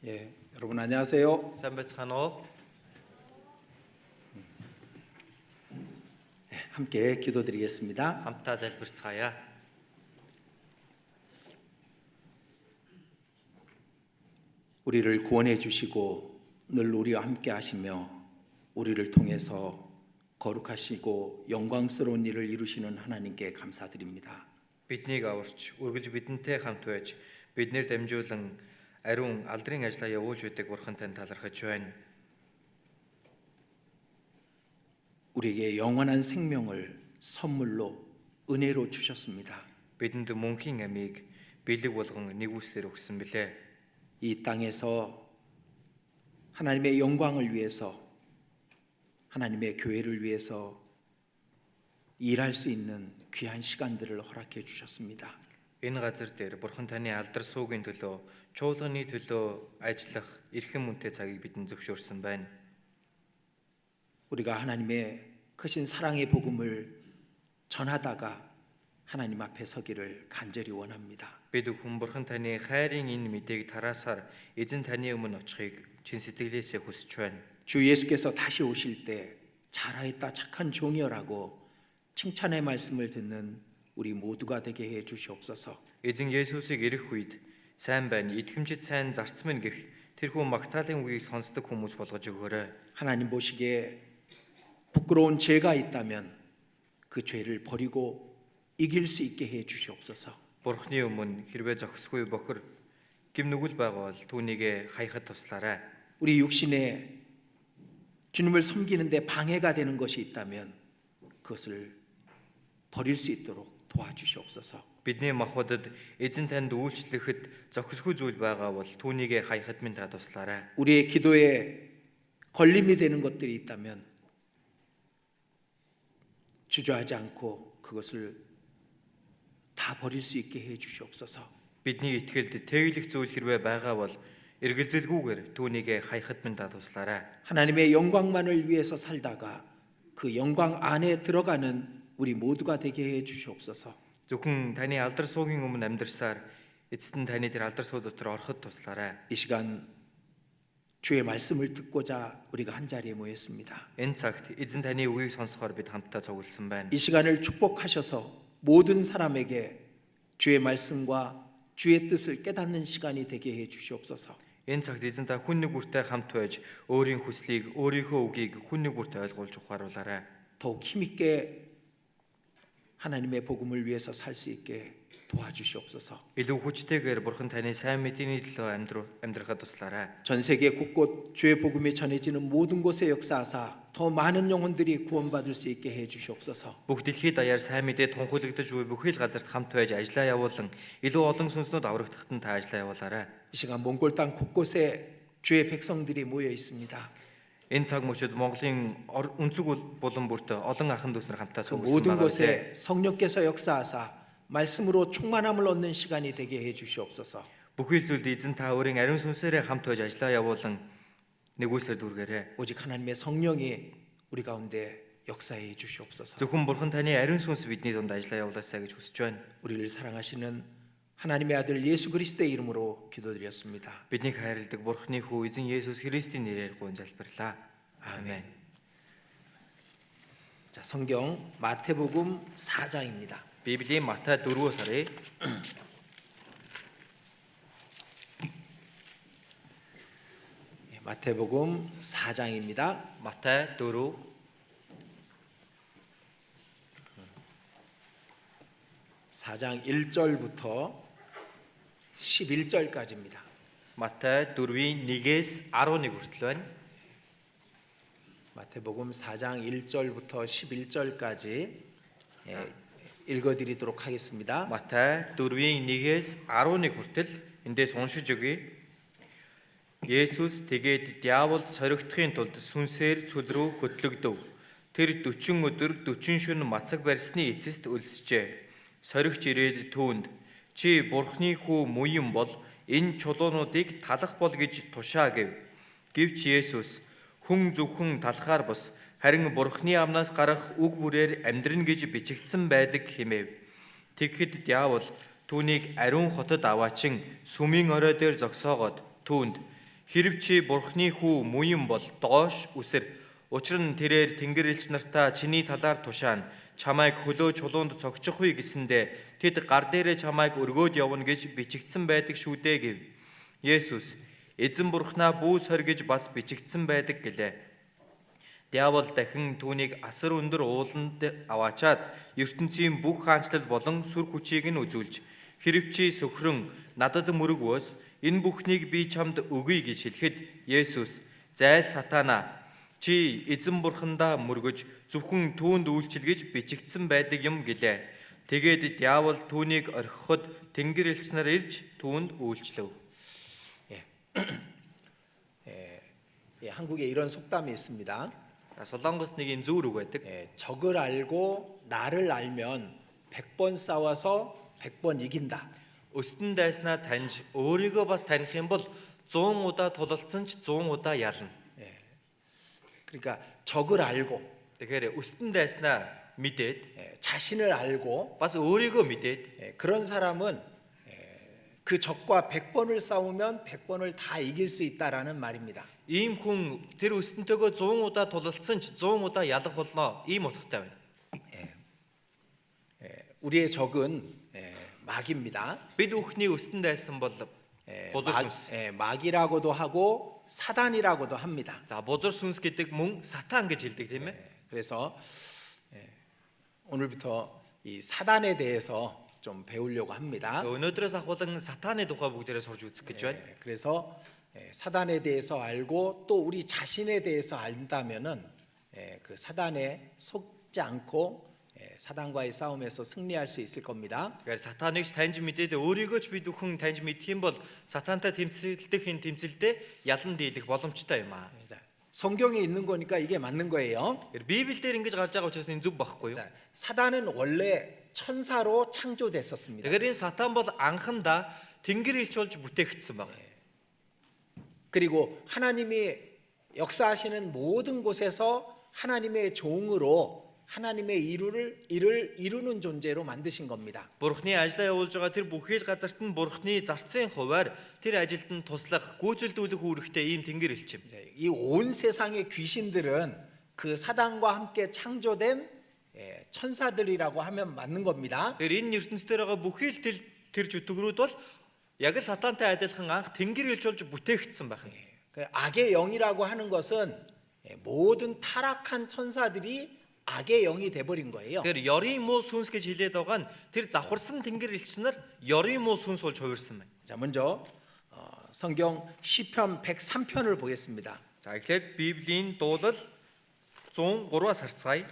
예, 여러분 안녕하세요. Сайн байцгаана уу? 함께 기도드리겠습니다. Хамтдаа залбирцгаая. 우리를 구원해 주시고 늘 우리와 함께 하시며 우리를 통해서 거룩하시고 영광스러운 일을 이루시는 하나님께 감사드립니다. Биднийг аварч, үргэлж бидэнтэй хамт байж, биднэр дамжуулан ариун алдрын ажлаа явуулж байдаг Бурхан танд талархаж байна. 우리에게 영원한 생명을 선물로 은혜로 주셨습니다. Бидэнд мөнхийн амийг бэлэг болгон нэгүслэр өгсөн билээ. 이 땅에서 하나님의 영광을 위해서 하나님의 교회를 위해서 일할 수 있는 귀한 시간들을 허락해 주셨습니다. Энэ газар дээр Бурхан таны алдар суугийн төлөө, чуулганы төлөө ажиллах эрхэм мөнтэй цагийг бидэнд зөвшөөрсөн байна. 우리가 하나님의 크신 사랑의 복음을 전하다가 하나님 앞에 서기를 간절히 원합니다. Бид хүн Бурхан таны хайрын энэ мэдээг тараасаар эзэн таны өмнө очихыг чин сэтгэлээсээ хүсэж байна. 주 예수께서 다시 오실 때 잘하였다 착한 종이여라고 칭찬의 말씀을 듣는 우리 모두가 되게 해 주시옵소서. Эзэн Есүсийг ирэх үед сайн байна, итгэмжид сайн зарц минь гэх тэрхүү магтаалын үгийг сонсдог хүмүүс болгож өгөөрэй. 하나님 보시기에 부끄러운 죄가 있다면 그 죄를 버리고 이길 수 있게 해 주시옵소서. Бурхны өмнө хэрвээ зохисгүй бохор гим нүгэл байгаа бол түүнийг хаяхад туслаарай. 우리 육신에 주님을 섬기는데 방해가 되는 것이 있다면 그것을 버릴 수 있도록 도와주시옵소서. Бидний махбодод эзэн танд үйлчлэхэд зохисгүй зүйл байгаа бол түүнийг хаяхад минь та туслаарай. 우리의 기도에 걸림이 되는 것들이 있다면 주저하지 않고 그것을 다 버릴 수 있게 해 주시옵소서. Бидний итгэлд тэглэх зүйл хэрвээ байгаа бол эргэлзэлгүйгээр түүнийг хаяхад минь та туслаарай. 하나님의 영광만을 위해서 살다가 그 영광 안에 들어가는 우리 모두가 되게 해 주시옵소서. Зөвхөн таны алдар суугийн өмнө амьдарсаар эцэст нь таны тэр алдар суу дотор ороход туслаарай. 이 시간 주의 말씀을 듣고자 우리가 한 자리에 모였습니다. Энэ цагт эзэн таны үгийг сонсохоор бид хамтдаа цугласан байна. 이 시간을 축복하셔서 모든 사람에게 주의 말씀과 주의 뜻을 깨닫는 시간이 되게 해 주시옵소서. Энэ цагт эзэн та хүн нэг бүртээ хамт байж өөрийн хүслийг, өөрийнхөө үгийг хүн нэг бүртээ ойлгуулж ухааруулаарай. 더욱 힘있게 하나님의 복음을 위해서 살 수 있게 도와주시옵소서. Илүү хүчтэйгээр Бурхан таны сайн мэдээний төлөө амьдрахад туслаарай. 전 세계 곳곳 주의 복음이 전해지는 모든 곳에 역사하사 더 많은 영혼들이 구원받을 수 있게 해 주시옵소서. Бүх дэлхийд даяар сайн мэдээ тунхаглагдаж буй бүхий л газарт хамт байж ажиллаа явуулан илүү олон сүнснүүд аврагдахад нь та ажиллаа явуулаарай. 이 시간 몽골 땅 곳곳에 주의 백성들이 모여 있습니다. Энэ цаг мөчид Монголын өнцөг булан бүрт олон ахын дүүс нар хамтаа 그 суусан 모든 байгаа. 곳에 성령께서 역사하사 말씀으로 충만함을 얻는 시간이 되게 해 주시옵소서. Бүхий л зүйлд эзэн та өөрийн ариун сүнсээрээ хамт байж ажиллаа явуулан нэгүслэр дүүргээрэй. 오직 하나님의 성령이 우리 가운데 역사해 주시옵소서. Зөвхөн Бурхан таны ариун сүнс бидний дунд ажиллаа явуулаасаа гэж хүсэж байна. 우리를 사랑하시는 하나님의 아들 예수 그리스도의 이름으로 기도드렸습니다. Биднийг хайрладаг Бурханы хүү эзэн Есүс Христийн нэрээр гуйж залбирлаа. 아멘. 자, 성경 마태복음 4장입니다. Библийн Матай 4-өөс харъя. 마태복음 4장입니다. Матай 4 4장 1절부터 11절까지입니다. Матай 4-ийн 1-ээс 11 хүртэл байна. 마태복음 4장 1절부터 11절까지 읽어드리도록 하겠습니다. Матай 4-ийн 1-ээс 11 хүртэл эндээс уншиж өгье. Есүс тэгээд диаволд соригдохын тулд сүнсээр цүл рүү хөтлөгдөв. Тэр 40 өдөр 40 шөнө мацаг барьсны эцэст өлсжээ. Соригч ирээд түүнд чи Бурхны хүү муу юм бол энэ чулуунуудыг талах бол гэж тушаа гэв. Гэвч Есүс хүн зөвхөн талахаар бус харин Бурхны амнаас гарах үг бүрээр амьдрна гэж бичигдсэн байдаг хэмэв. Тэгэхэд диавол түүнийг ариун хотод аваачин сүмийн орой дээр зогсоогоод түүнд Хэрв чи Бурхны хүү муу юм бол доош үсэр. Учир нь тэрээр Тэнгэр элч нартаа чиний талаар тушаана. Чамайг хөлөө чулуунд цогцохгүй гэсэндэ тэд гар дээрээ чамайг өргөөд явна гэж бичигдсэн байдаг шүү дээ гэв. Есүс эзэн Бурхнаа бүү соргиж бас бичигдсэн байдаг гэлээ. Диавол дахин түүнийг асар өндөр ууланд аваачаад ертөнцийн бүх хаанчлал болон сүр хүчийг нь үзүүлж хэрв чи сөхрөн надад мөрөг өс энэ бүхнийг би чамд өгье гэж хэлэхэд Есүс зайл сатана чи эзэн бурхандаа мөргөж зөвхөн түүнд үйлчилгэж бичигдсэн байдаг юм гэлээ. Тэгээд диавол түүнийг орхиход Тэнгэр элч нар ирж түүнд үйлчлэв. 한국에 이런 속담이 있습니다. Солонгос нэг юм зүүр үг байдаг. 적을 알고 나를 알면 100번 싸워서 100번 이긴다. Өстөн дайснаа таньж өөрийгөө бас таних юм бол 100 удаа тулалдсан ч 100 удаа ялна. 그러니까 적을 알고 Тэгэхээр өстөн дайснаа мэдээд 자신을 알고 бас өөрийгөө мэдээд 그런 사람은 그 적과 100번을 싸우면 100번을 다 이길 수 있다라는 말입니다. ийм хүн тэр өстөнтэйгөө 100 удаа тулалдсан ч 100 удаа ялах болно. Ийм утгатай байна. 우리의 적은 마귀입니다. Бид бүхний өстөн дайсан бол бузар сүнс. 마귀라고도 하고 사단이라고도 합니다. За бузар сүнс гэдэг мөн сатан гэж хэлдэг тийм ээ. 그래서 오늘부터 이 사단에 대해서 좀 배우려고 합니다. Өнөөдрөөс ахуулан сатаны тухай бүгдээрээ сурж үзэх гэж байна. 그래서 사단에 대해서 알고 또 우리 자신에 대해서 안다면은 그 사단에 속지 않고 사단과의 싸움에서 승리할 수 있을 겁니다. Тэгэхээр сатаныг таньж мэдээд өөрийгөө ч бид бүхэн таньж мэдэх юм бол сатантай тэмцэлдэх энэ тэмцэлдээ ялан дийлэх боломжтой юм аа. 자, 성경에 있는 거니까 이게 맞는 거예요. Тэгэхээр Библиэлд ингэж гарч байгаа учраас энэ зүг байхгүй юу? 자, 사단은 원래 천사로 창조됐었습니다. Тэгэхээр энэ сатан бол анхандаа тэнгэр элч болж бүтээгдсэн байна. 그리고 하나님이 역사하시는 모든 곳에서 하나님의 종으로 하나님의 일을 이루는 존재로 만드신 겁니다. Бурхны ажлаа явуулж байгаа тэр бүхэл газарт нь Бурхны зарцын хуваар тэр ажилд нь туслах, гүйцэлдүүлэх үүрэгтэй ийм тэнгэр элч юм. 이 온 세상의 귀신들은 그 사단과 함께 창조된 천사들이라고 하면 맞는 겁니다. Тэгэхээр энэ ертөнцийн дээр байгаа бүхэл тэр жүтгэрүүд бол яг л сатантай адилхан анх тэнгэр элч болж бүтээгдсэн байх. 그 악의 영이라고 하는 것은 모든 타락한 천사들이 악의 영이 돼버린 거예요. Тэгэхээр ёрийн муу сүнс гэж хэлээд байгаа нь тэр завхарсан тэнгэр элч нар ёрийн муу сүнс болж хувирсан байна. 자, 먼저 성경 시편 103편을 보겠습니다. За эхлээд Библийн дуулал 103-аас харцгаая.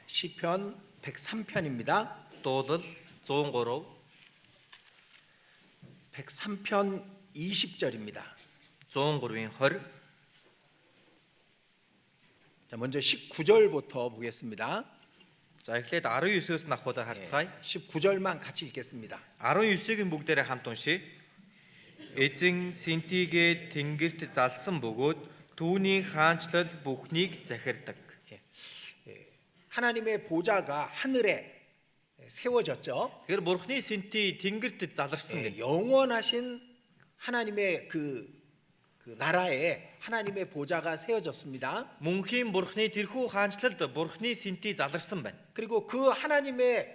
시편 103편입니다. Дуулал 103 103편 20절입니다. 103-ийн 20. 자, 먼저 19절부터 보겠습니다. За эхлээд 19-өөс нь ахуулаа харцгаая. 19절만 같이 읽겠습니다. 19-ийг нь бүгдээрээ хамт уншъя. Эзэн синтигээ тэнгэрт залсан бөгөөд түүний хаанчлал бүхнийг захирдаг. 하나님의 보좌가 하늘에 세워졌죠. Тэгэхээр Бурхны синти тэнгэрт заларсан гэнэ. 영원하신 하나님의 그 나라에 하나님의 보좌가 세워졌습니다. Мөнхийн Бурхны тэрхүү хаанчлалд Бурхны синти заларсан байна. 그리고 그 하나님의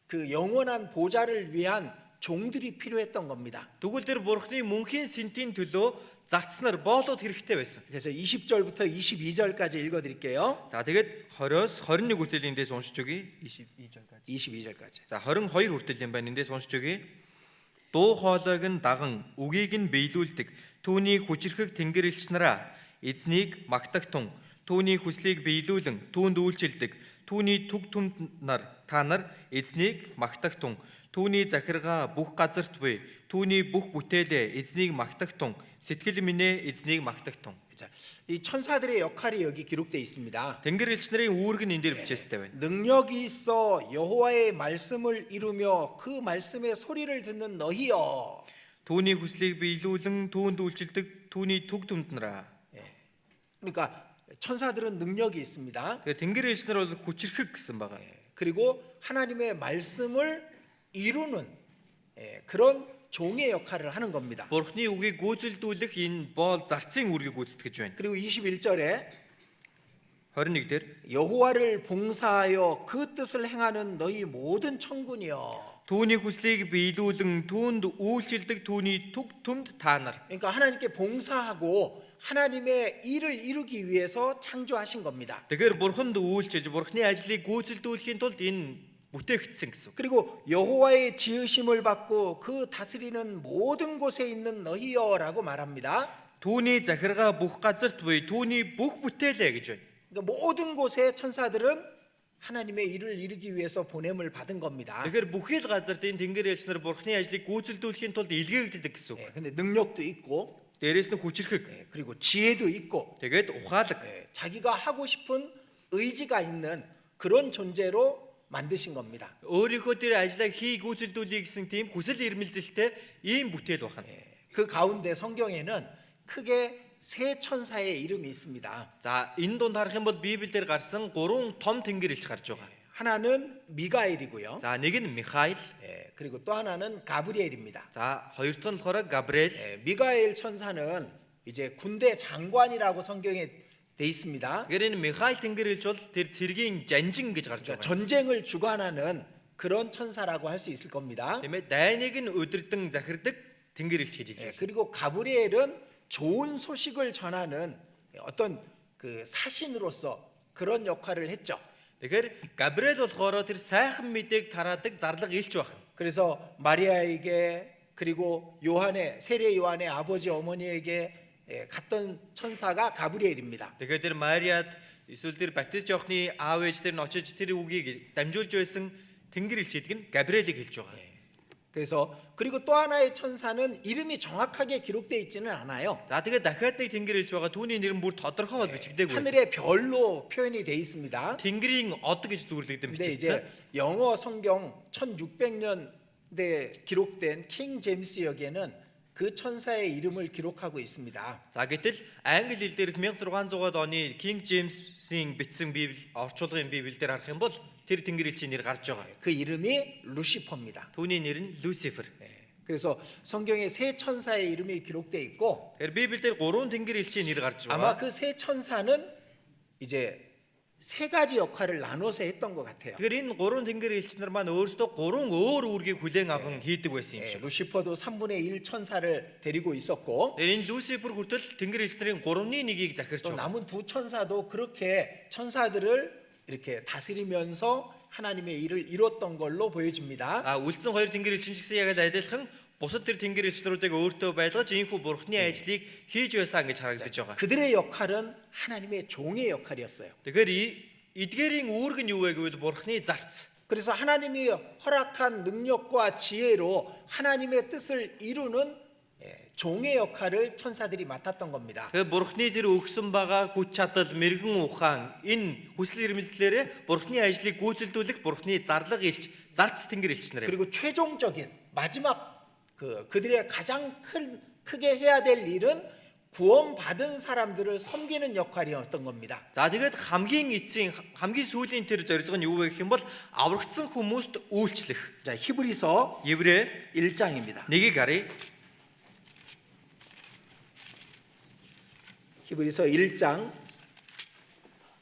그 영원한 보좌를 위한 종들이 필요했던 겁니다. Тэгвэл тэр Бурхны мөнхийн синтийн төлөө зарцнаар боолууд хэрэгтэй байсан. 그래서 20절부터 22절까지 읽어드릴게요. За тэгээд 20-оос 21 хүртэл эндээс уншиж өгье. 22절까지. 22절까지. За 22 хүртэл юм байна. Эндээс уншиж өгье. Дуу хоолойг нь даган, үгийг нь биелүүлдэг. Түүний хүчрхэг тэнгэр элч нараа эзнийг магтагтун. Түүний хүслийг биелүүлэн түүнд үйлчилдэг. Түүний түг түмд нар та нар эзнийг магтагтун. Түүний захиргаа бүх газарт буй. Түүний бүх бүтээлээ эзнийг магтагтун. Сэтгэл минь эзнийг магтагтун. 자, 이 천사들의 역할이 여기 기록되어 있습니다. Тэнгэр элч нарын үүрэг нь энэ дээр бичээстэй байна. 능력이 있어 여호와의 말씀을 이루며 그 말씀의 소리를 듣는 너희여. Түүний хүслийг биелүүлэн түүнд үйлчилдэг. Түүний түг түмд нараа. 그러니까 천사들은 능력이 있습니다. Тэгээ тэнгэр элч нар бол хүчрхэг гэсэн байгаа. 그리고 하나님의 말씀을 이루는 그런 종의 역할을 하는 겁니다. Бурхны үгийг гүйцэлдүүлэх энэ боол зарцын үүргийг гүйцэтгэж байна. 그리고 21절에 21-дэр 여호와를 봉사하여 그 뜻을 행하는 너희 모든 천군이여. түүний хүслийг биелүүлэн түүнд үйлчилдэг түүний түг түмд та нар. 그러니까 하나님께 봉사하고 하나님의 일을 이루기 위해서 창조하신 겁니다. Тэгэхээр бурханд үйлчилж бурхны ажлыг гүйцэлдүүлэхийн тулд энэ бүтээгдсэн гэсэн. 그리고 여호와의 지으심을 받고 그 다스리는 모든 곳에 있는 너희여라고 말합니다. Түүний захиргаа бүх газарт буй түүний бүх бүтээлээ гэж байна. 그러니까 모든 곳에 천사들은 하나님의 일을 이루기 위해서 보냄을 받은 겁니다. Тэгэхээр бүхэл газарт энэ тэнгэр элч нар бурхны ажлыг гүйцэлдүүлэхийн тулд илгээгддэг гэсэн. 근데 능력도 있고, Дээрээс нь хүчрхэг. 그리고 지혜도 있고, Тэгээд ухаалаг. 자기가 하고 싶은 의지가 있는 그런 존재로 만드신 겁니다. Өөрийнхөө тэр ажлаа хий гүйцэлдүүлэе гэсэн тийм хүсэл эрмэлзэлтэй ийм бүтээл байна. 그 가운데 성경에는 크게 세 천사의 이름이 있습니다. За энэ дунд харах юм бол Библиэлд гарсан 3 том тэнгэр элч гарч байгаа. 하나는 미가엘이고요. За нэг нь Михаил. 그리고 또 하나는 가브리엘입니다. За хоёр дахь нь болохоор Габриэл. 미가엘 천사는 이제 군대 장관이라고 성경에 돼 있습니다. Тэгэхээр энэ Михаил тэнгэр элч бол тэр цэргийн жанжин гэж гарч байгаа. 전쟁을 주관하는 그런 천사라고 할 수 있을 겁니다. Тийм ээ, дайныг нь удирдан захирдаг тэнгэр элч гэж хэлж байна. 그리고 가브리엘은 좋은 소식을 전하는 어떤 그 사신으로서 그런 역할을 했죠. Тэгэхээр Габриэл болохоор тэр сайхан мэдээг тараадаг зарлаг элч байна. 그래서 마리아에게 그리고 요한의 세례 요한의 아버지 어머니에게 갔던 천사가 가브리엘입니다. Тэгэхээр тэр Мариад эсвэл тэр баптист Иохны аав ээж тэр нь очиж тэр үгийг дамжуулж байсан тэнгэр элч гэдэг нь Габриэлийг хэлж байгаа. 그래서 그리고 또 하나의 천사는 이름이 정확하게 기록되어 있지는 않아요. За тэгээд дахиад нэг тэнгэр элч байгаа. Түүний нэр нь бүр тодорхой бичигдээгүй. 하늘의 별로 표현이 돼 있습니다. Тэнгэрийн од гэж зүйрлэгдэн 근데 бичигдсэн. 이제 영어 성경 1600년대 기록된 킹 제임스 역에는 그 천사의 이름을 기록하고 있습니다. За гэтэл англи хэл дээрх 1600-аад оны King James-ийн бичсэн Библи орчуулгын Библиэлд харах юм бол тэр тэнгэр элчийн нэр гарч байгаа. 그 이름이 루시퍼입니다. Түүний нэр нь Люцифер. 그래서 성경에 세 천사의 이름이 기록되어 있고 Тэгэхээр Библиэлд 3 тэнгэр элчийн нэр гарч 아마 байгаа. 그 세 천사는 이제 세 가지 역할을 나눠서 했던 것 같아요. Тэгэхээр энэ 3 тэнгэр элч нар маань өөрсдөө 3 өөр үүргийг хүлээн аван хийдэг байсан юм шиг. 루시퍼도 3분의 1 천사를 데리고 있었고 Энэ Люцифер хүртэл тэнгэр элч нарын 3-ны 1-ийг захирч 또 байгаа. 남은 두 천사도 그렇게 천사들을 이렇게 다스리면서 하나님의 일을 이뤘던 걸로 보여집니다. Үлдсэн 2 тэнгэр элчин ч гэсэн яг л адилхан бусад тэр тэнгэр элчлэрүүдийг өөртөө байлгаж ийхүү бурхны ажлыг хийж байсан гэж харагдаж байгаа. 그들의 역할은 하나님의 종의 역할이었어요. Тэгэхээр эдгээрийн үүрэг нь юу вэ гэвэл бурхны зарц. 그래서 하나님이 허락한 능력과 지혜로 하나님의 뜻을 이루는 종의 역할을 천사들이 맡았던 겁니다. Тэгэхээр бурхны тэр өгсөн байгаа хүч чадал, мэрэгэн ухаан энэ хүсэл эрмэлзлээрээ бурхны ажлыг гүйцэлдүүлэх бурхны зарлаг элч, зарц тэнгэр элч нар. 그리고 최종적인 마지막 그들의 가장 크게 해야 될 일은 구원받은 사람들을 섬기는 역할이었던 겁니다. За тэгээд хамгийн эцсийн хамгийн сүүлийн тэр зорилго нь юу вэ гэх юм бол аврагдсан хүмүүст үйлчлэх. 자, 히브리서 Еврэ 1장입니다. нэгийг харъя. 히브리서 1장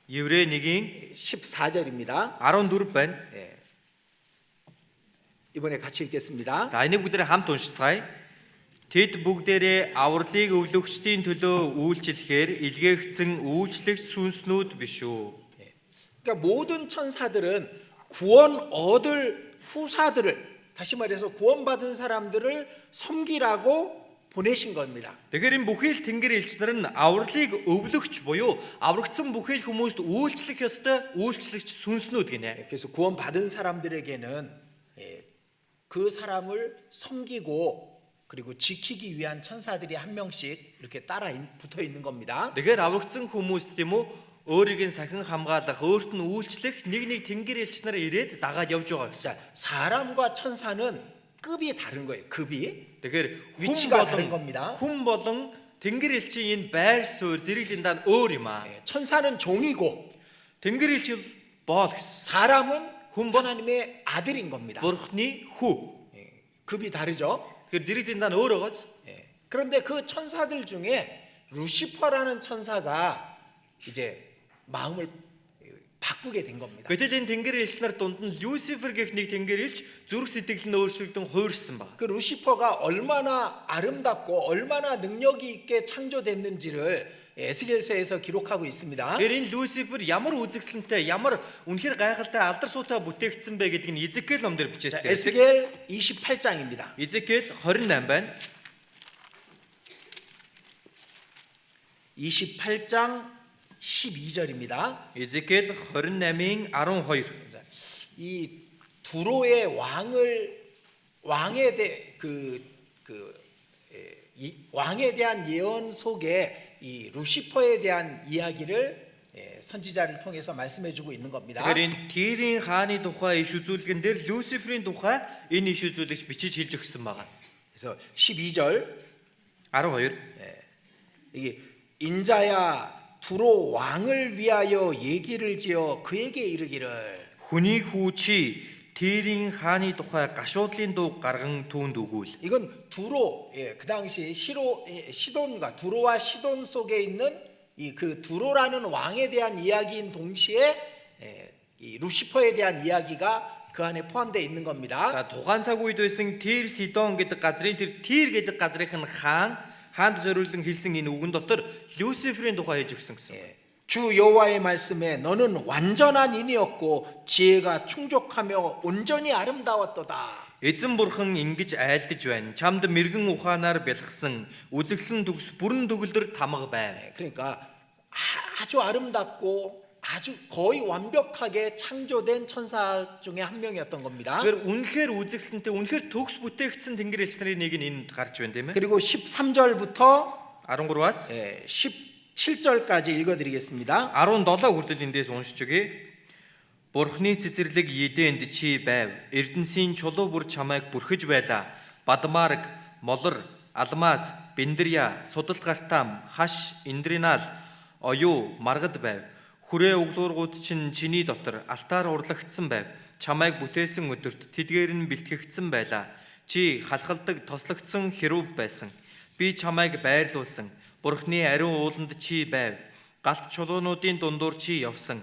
Еврэ 1-ийн 14절입니다. 14 байна. 이번에 같이 읽겠습니다. За энийг бүгдээ хамт уншицгаая. Тэд бүгдээрээ авралыг өвлөгчдийн төлөө үйлчлэхээр илгээгдсэн үйлчлэгч сүнснүүд биш үү? 그러니까 모든 천사들은 구원 얻을 후사들을 다시 말해서 구원받은 사람들을 섬기라고 보내신 겁니다. Тэгэхээр энэ бүхэл тэнгэр элч нар нь авралыг өвлөгч буюу аврагдсан бүхэл хүмүүст үйлчлэх ёстой үйлчлэгч сүнснүүд гинэ. 그래서 구원받은 사람들에게는 그 사람을 섬기고 그리고 지키기 위한 천사들이 한 명씩 이렇게 따라 붙어 있는 겁니다. Тэгэхээр аврагдсан хүмүүст тийм үү өөрийг нь сахин хамгаалах, өөрт нь үйлчлэх нэг тэнгэр элч нар ирээд дагаад явж байгаа гэсэн. 자, 사람과 천사는 급이 다른 거예요. 급이. Тэгэхээр 위치가 다른 겁니다. хүн болон тэнгэр элчийн энэ байр суурь зэрэг зэндаан өөр юм аа. 천사는 종이고 Тэнгэр элч боол гэсэн. 사람은 하나님의 아들인 겁니다. Бурхны хүү. 급이 다르죠. Тэгэхээр зэрэг зиндан өөр байгааз. 예. 그런데 그 천사들 중에 루시퍼라는 천사가 이제 마음을 바꾸게 된 겁니다. Гэтэл энэ тэнгэр элч нар дунд нь Люцифер гэх нэг тэнгэр элч зүрх сэтгэл нь өөрчлөгдөн хуурсан ба. 그 루시퍼가 얼마나 아름답고 얼마나 능력이 있게 창조됐는지를 에스겔서에서 기록하고 있습니다. Тэр энэ Люцифер ямар үзэсгэлэнтэй, ямар үнэхээр гайхалтай алдар суутай бүтээгдсэн бэ гэдгийг нь Изекэл ном дээр бичээстэй. 에스겔 28장입니다. Изекэл 28 байна. 28장 12절입니다. Изекэл 28-ийн 12. 이 두로의 왕에 대한 예언 속에 이 루시퍼에 대한 이야기를 선지자를 통해서 말씀해주고 있는 겁니다. Тэгэхээр энэ Тирийн хааны тухай иш үзүүлгэн дээр Люциферийн тухай энэ иш үзүүлэгч бичиж хэлж өгсөн байгаа. 그래서 12절 12. 이게 인자야 두로 왕을 위하여 얘기를 지어 그에게 이르기를 Хүний хүү чи Тирийн хааны тухай гашуудлын дуу гарган түүнд өгүүл. 이건 두로 그 당시 시돈과 두로와 시돈 속에 있는 이 그 두로라는 왕에 대한 이야기인 동시에 이 루시퍼에 대한 이야기가 그 안에 포함되어 있는 겁니다. За тухайн цаг үед байсан Тир Сидон гэдэг газрын тэр Тир гэдэг газрын хаанд зориулан хэлсэн энэ үгэн дотор Люциферийн тухай хэлж өгсөн гэсэн. 주 여호와의 말씀에 너는 완전한 인이었고 지혜가 충족하며 온전히 아름다웠도다. Эзэн бурхан ингэж айлдаж байна. Чамд мэрэгэн ухаанаар бэлгсэн үзэгслэн төгс бүрэн төгөлдөр тамга байв. 그러니까 아주 아름답고 아주 거의 완벽하게 창조된 천사 중에 한 명이었던 겁니다. Тэгэхээр үнэхээр үзэгслэнтэй үнэхээр төгс бүтээгдсэн тэнгэр элч нарын нэг нь энд гарч байна тийм ээ. 그리고 13절부터 13-аас 17절까지 읽어드리겠습니다. 17 хүртэл эндээс уншиж өгье. Бурхны цэцэрлэг Еденд чи байв. Эрдэнсийн чулуу бүр чамайг бүрхэж байлаа. Бадмарг, молор, алмаз, биндрия, судалт гартам, хаш, индринал, оюу, маргад байв. Хүрээ углуургууд чинь чиний дотор алтаар урлагдсан байв. Чамайг бүтээсэн өдөрт тэдгээр нь бэлтгэгдсэн байлаа. Чи халхалдаг тослогдсон хэрүүв байсан. Би чамайг байрлуулсан. Бурхны ариун ууланд чи байв. Галт чулуунуудын дундуур чи явсан.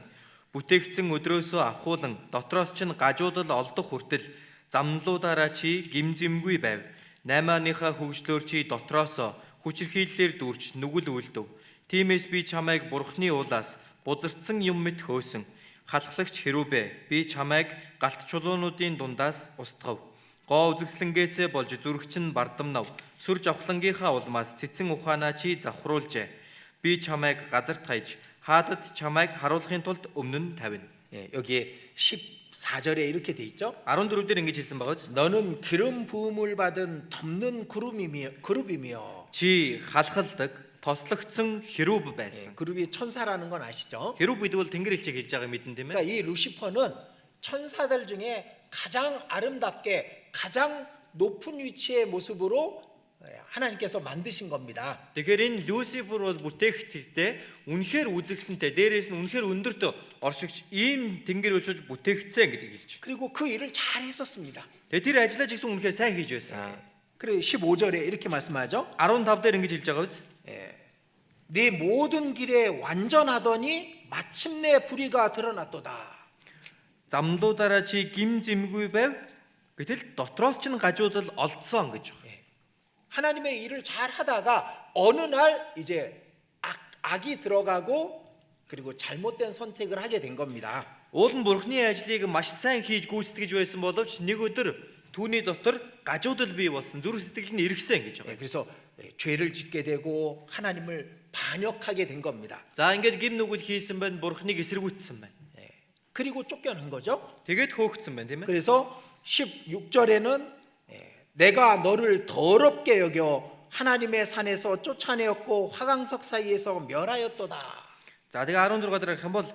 Бүтээгдсэн өдрөөсөө авахуулан дотроос чинь гажуудал олдох хүртэл замналуудаараа чи гимзэмгүй байв. Наймааныхаа хөгжлөөр чи дотроосоо хүчирхийллээр дүүрч нүгэл үлдэв. Тиймээс би чамайг Бурхны уулаас бузардсан юм мэт хөөсөн. Халахлагч хэрүүбэ. Би чамайг галт чулуунуудын дундаас устгав. Гоо үзэгслэнгээс болж зүрх чинь бардамнав. Сүр жавхлангийнхаа улмаас цэцэн ухаанаа чи завхруулжээ. Би чамайг газарт хаяж 하듯 чамайг харуулахын тулд өмнө нь тавина. 여기 14절에 이렇게 돼 있죠. 14-дөр ингэж хэлсэн байгаа биз? 너는 기름 부음을 받은 덮는 그룹이며 Чи халахалдаг, тослогдсон хэрүүб байсан. 그룹이 천사라는 건 아시죠? Хэрүүб гэдэг бол тэнгэр элчийг хэлж байгаа мэдэн тийм ээ. 그러니까 이 루시퍼는 천사들 중에 가장 아름답게 가장 높은 위치의 모습으로 하나님께서 만드신 겁니다. Тэгэхээр энэ Люцифер бол бүтээгдэхдээ үнэхээр үзэгсэнтэй, дээрээс нь үнэхээр өндөрт оршигч ийм тэнгэр өлшөж бүтээгдсэн гэдэг хэлж. 그리고 그 일을 잘 했었습니다. Тэгээ тэр ажиллаж гисэн үнэхээр сайн хийж байсан. 그리고 15절에 이렇게 말씀하죠. 15-дөр ингэж хэлж байгаа биз? 네 모든 길에 완전하더니 마침내 불의가 드러났도다. Замлуудаараа чи гимзэмгүй байв. Гэтэл дотроос чинь гажуудал олдсон гэж байна. 하나님의 일을 잘 하다가 어느 날 이제 악이 들어가고 그리고 잘못된 선택을 하게 된 겁니다. Уул нь Бурхны ажлыг маш сайн хийж гүйцэтгэж байсан боловч нэг өдөр түүний дотор гажуудал бий болсон, зүрх сэтгэл нь эргэсэн гэж байгаа. 그래서 죄를 짓게 되고 하나님을 반역하게 된 겁니다. За ингээд гим нүгэл хийсэн байна, Бурхныг эсэргүүцсэн байна. 그리고 쫓겨난 거죠. Тэгээд хөөгдсөн байна тийм ээ. 그래서 16절에는 내가 너를 더럽게 여겨 하나님의 산에서 쫓아내었고 화강석 사이에서 멸하였도다. За тэгээ 16-аар гэх юм бол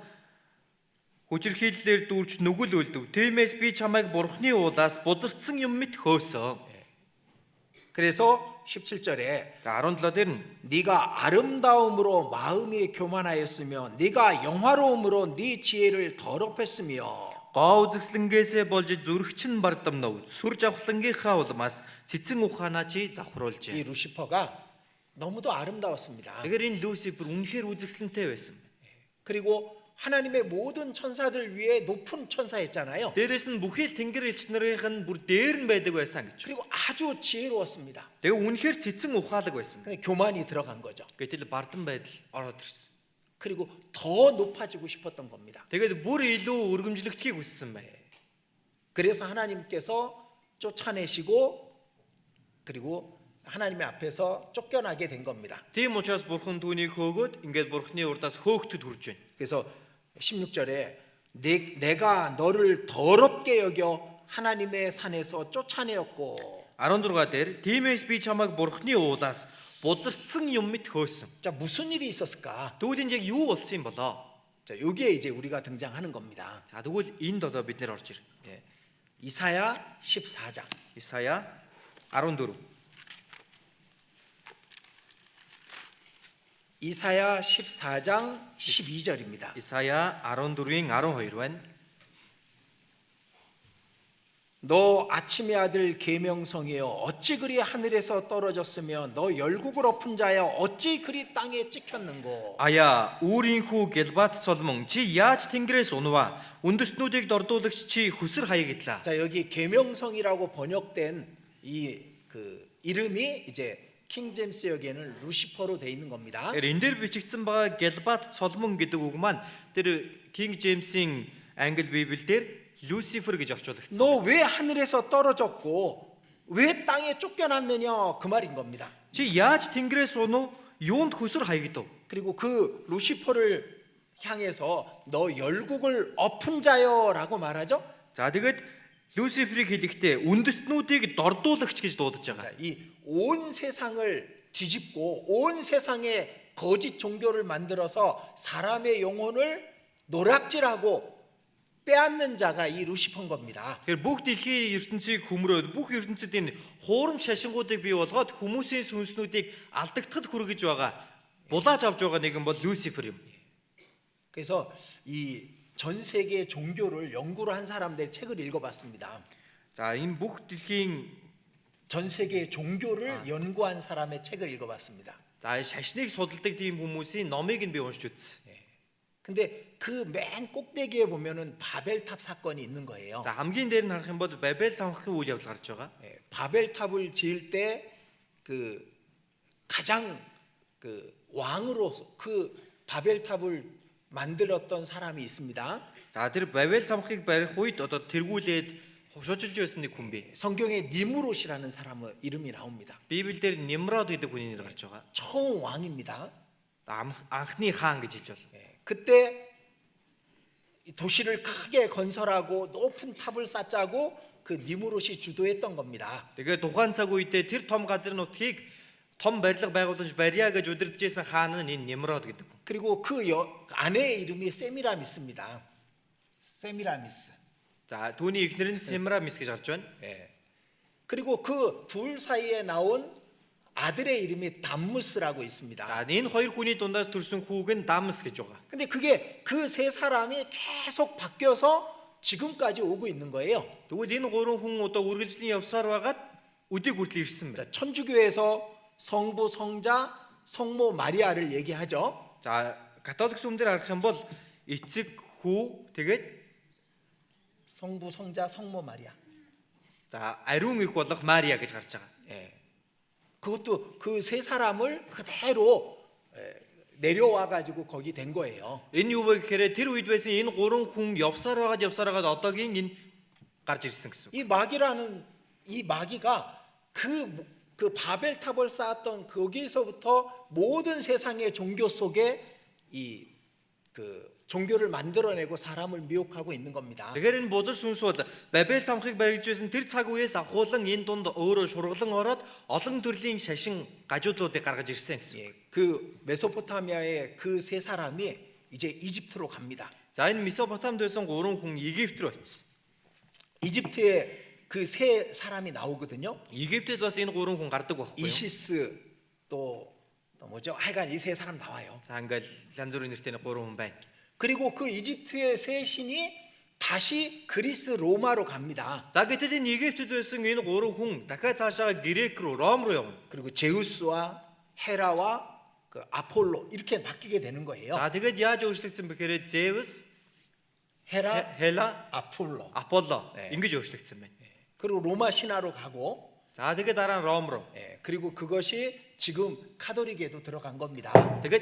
хүчирхийллээр дүүрч нүгэл үлдэв. Тиймээс би чамайг Бурхны уулаас бузардсан юм мэт хөөсөн. 그래서 17절에 17-дөр нь 네가 아름다움으로 마음이 교만하였으며 네가 영화로움으로 네 지혜를 더럽혔으며 гоо үзэсгэлэнгээсээ болж зүрхчин бардамнав. Сүр жавхлангийнхаа улмаас цэцэн ухаанаа чи 이 завхруулжээ. 루시퍼가 너무도 아름다웠습니다. Тэгэхээр энэ Люцифер үнэхээр үзэсгэлэнтэй байсан. 그리고 하나님의 모든 천사들 위에 높은 천사였잖아요. Дээрээс нь бүхэл тэнгэр элч нарын нь бүр дээр нь байдаг байсан гэж. 그리고 아주 지혜로웠습니다. Тэгээ үнэхээр цэцэн ухаалаг байсан. 근데 교만이 들어간 거죠. Гэтэл бардан байдал ороод ирсэн. 그리고 더 높아지고 싶었던 겁니다. Тэгээд бүр илүү өргөмжлөгдөхийг хүссэн байна. 그래서 하나님께서 쫓아내시고 그리고 하나님의 앞에서 쫓겨나게 된 겁니다. Тийм учраас бурхан түүнийг хөөгөөд ингээд бурханы урдаас хөөгтөд хүрж байна. 그래서 16절에 내가 너를 더럽게 여겨 하나님의 산에서 쫓아내었고 16 дээр тиймээс би чамайг бурханы уулаас будалцсан юм мэт хөөсөн. 자 무슨 일이 있었을까? Тэгвэл энэ яг юу болсон юм болоо? 자 여기에 이제 우리가 등장하는 겁니다. За тэгвэл энд одоо бид нэр орж ир. 예. 이사야 14장. Исая 14. 이사야 14장 12절입니다. Исая 14-ийн 12 байна. 너 아침의 아들 계명성이여 어찌 그리 하늘에서 떨어졌으며 너 열국을 엎은 자여 어찌 그리 땅에 찍혔는고. Аяа үүрийн хүү Гэлбат цолмон чи яаж тэнгэрээс унваа үндэстнүүдийг дордуулагч чи хүсэр хаягадлаа. 자 여기 계명성이라고 번역된 이 그 이름이 이제 킹 제임스 여기에는 루시퍼로 돼 있는 겁니다. Тэгэхээр энэ дээр бичигдсэн байгаа Гэлбат цолмон гэдэг үг маань тэр King James-ийн англи библиэлд Lucifer гэж орчуулагдсан. 너 왜 하늘에서 떨어졌고 왜 땅에 쫓겨났느냐 그 말인 겁니다. Чи яаж тэнгэрээс унав? Юунд хүсэр хаягдав? 그리고 그 루시퍼를 향해서 너 열국을 엎은 자여라고 말하죠. За тэгээд Люциферийг хэлэхдээ үндэстнүүдийг дордуулагч гэж дуудаж байгаа. 이 온 세상을 뒤집고 온 세상에 거짓 종교를 만들어서 사람의 영혼을 노락질하고 빼앗는 자가 이 루시퍼인 겁니다. Тэгэхээр бүх дэлхийн ертөнцийг хөмрөөд бүх ертөнцийн хуурам шашингуудыг бий болгоод хүмүүсийн сүнснүүдийг алдагдахад хүргэж байгаа булааж авч байгаа нэгэн бол Люцифер юм. 그래서 이 전 세계 종교를 연구를 한 사람들의 책을 읽어봤습니다. За энэ бүх дэлхийн 전 세계 종교를 연구한 사람의 책을 읽어봤습니다. за шашныг судалдаг тийм хүмүүсийн номыг нь би уншиж үзсэн. 근데 그 맨 꼭대기에 보면은 바벨탑 사건이 있는 거예요. За хамгийн дээр нь харах юм бол Бабел цамхгийн үйл явдал гарч байгаа. 바벨탑을 지을 때 그 가장 그 왕으로 그 바벨탑을 만들었던 사람이 있습니다. За тэр Бабел цамхыг барих үед одоо тэргүүлээд хушуужилж байсан нэг хүн бэ. 성경에 니무롯이라는 사람의 이름이 나옵니다. Библиэлд Нимрод гэдэг хүний нэр гарч байгаа. 처음 왕입니다. Анхны хаан гэж хэлж бол. 그때 이 도시를 크게 건설하고 높은 탑을 쌓자고 그 니무롯이 주도했던 겁니다. Тэгээ тухайн цаг үедээ тэр том газар нутгийг том барилга байгууламж барья гэж удирдахжсэн хаан нь энэ Нимрод гэдэг. 그리고 그 아내의 이름이 세미라미스입니다. 세미라미스. За түүний эхнэр нь Семрамис гэж гарч байна. 예. 그리고 그 둘 사이에 나온 아들의 이름이 담무스라고 있습니다. За энэ хоёр хүний дундаас төрсэн хүүг нь Дамс гэж байгаа. 근데 그게 그 세 사람이 계속 바뀌어서 지금까지 오고 있는 거예요. Тэгвэл энэ гурван хүн одоо үргэлжлэн явсаар байгаад өдийг хүртэл ирсэн байна. 자, 천주교에서 성부, 성자, 성모 마리아를 얘기하죠. За католик сүмдэр харах юм бол эцэг хүү тэгээд 성부, 성자, 성모 마리아. за ариун их болох Мария гэж гарч байгаа. 예. 그것도 그 세 사람을 그대로 내려와 가지고 거기 된 거예요. Энэ юу вэ гэхээр тэр үед байсан энэ гурван хүн явсаар байгаад одоогийн энэ гарч ирсэн гэсэн. 이 마귀라는 이 마귀가 그 바벨탑을 쌓았던 거기서부터 모든 세상의 종교 속에 이 그 종교를 만들어내고 사람을 미혹하고 있는 겁니다. Тэгэхээр энэ бузар сүнс бол Бабел цамхыг баригдажсэн тэр цаг үеэс ахуулан энэ дунд өөрөө шурглан ороод олон төрлийн шашин гажуудлуудыг гаргаж ирсэн гэсэн. 예, 그 메소포타미아의 그 세 사람이 이제 이집트로 갑니다. За энэ Месопотамд байсан гурван хүн Египт рүү очив. 이집트에 그 세 사람이 나오거든요. Египтэд бас энэ гурван хүн гардаг байхгүй юу? 이시스 또 뭐죠? 하여간 이 세 사람 나와요. За ингээл янз бүрийн нэртэй нэг гурван хүн байна. 그리고 그 이집트의 세 신이 다시 그리스 로마로 갑니다. За гэтэл энэ Египтэд байсан энэ гурван хүн дахиад цаашаа Грек руу Ром руу явна. 그리고 제우스와 헤라와 그 아폴로 이렇게 바뀌게 되는 거예요. За тэгээд яаж өөрчлөгдсөн бэхээр Зевс, 헤라, Хела, 아폴로. Аполло 네. ингэж өөрчлөгдсөн байна. 그리고 로마 신화로 가고 За тэгээд дараа нь Ром руу. 그리고 그것이 지금 카톨릭에도 들어간 겁니다. Тэгээд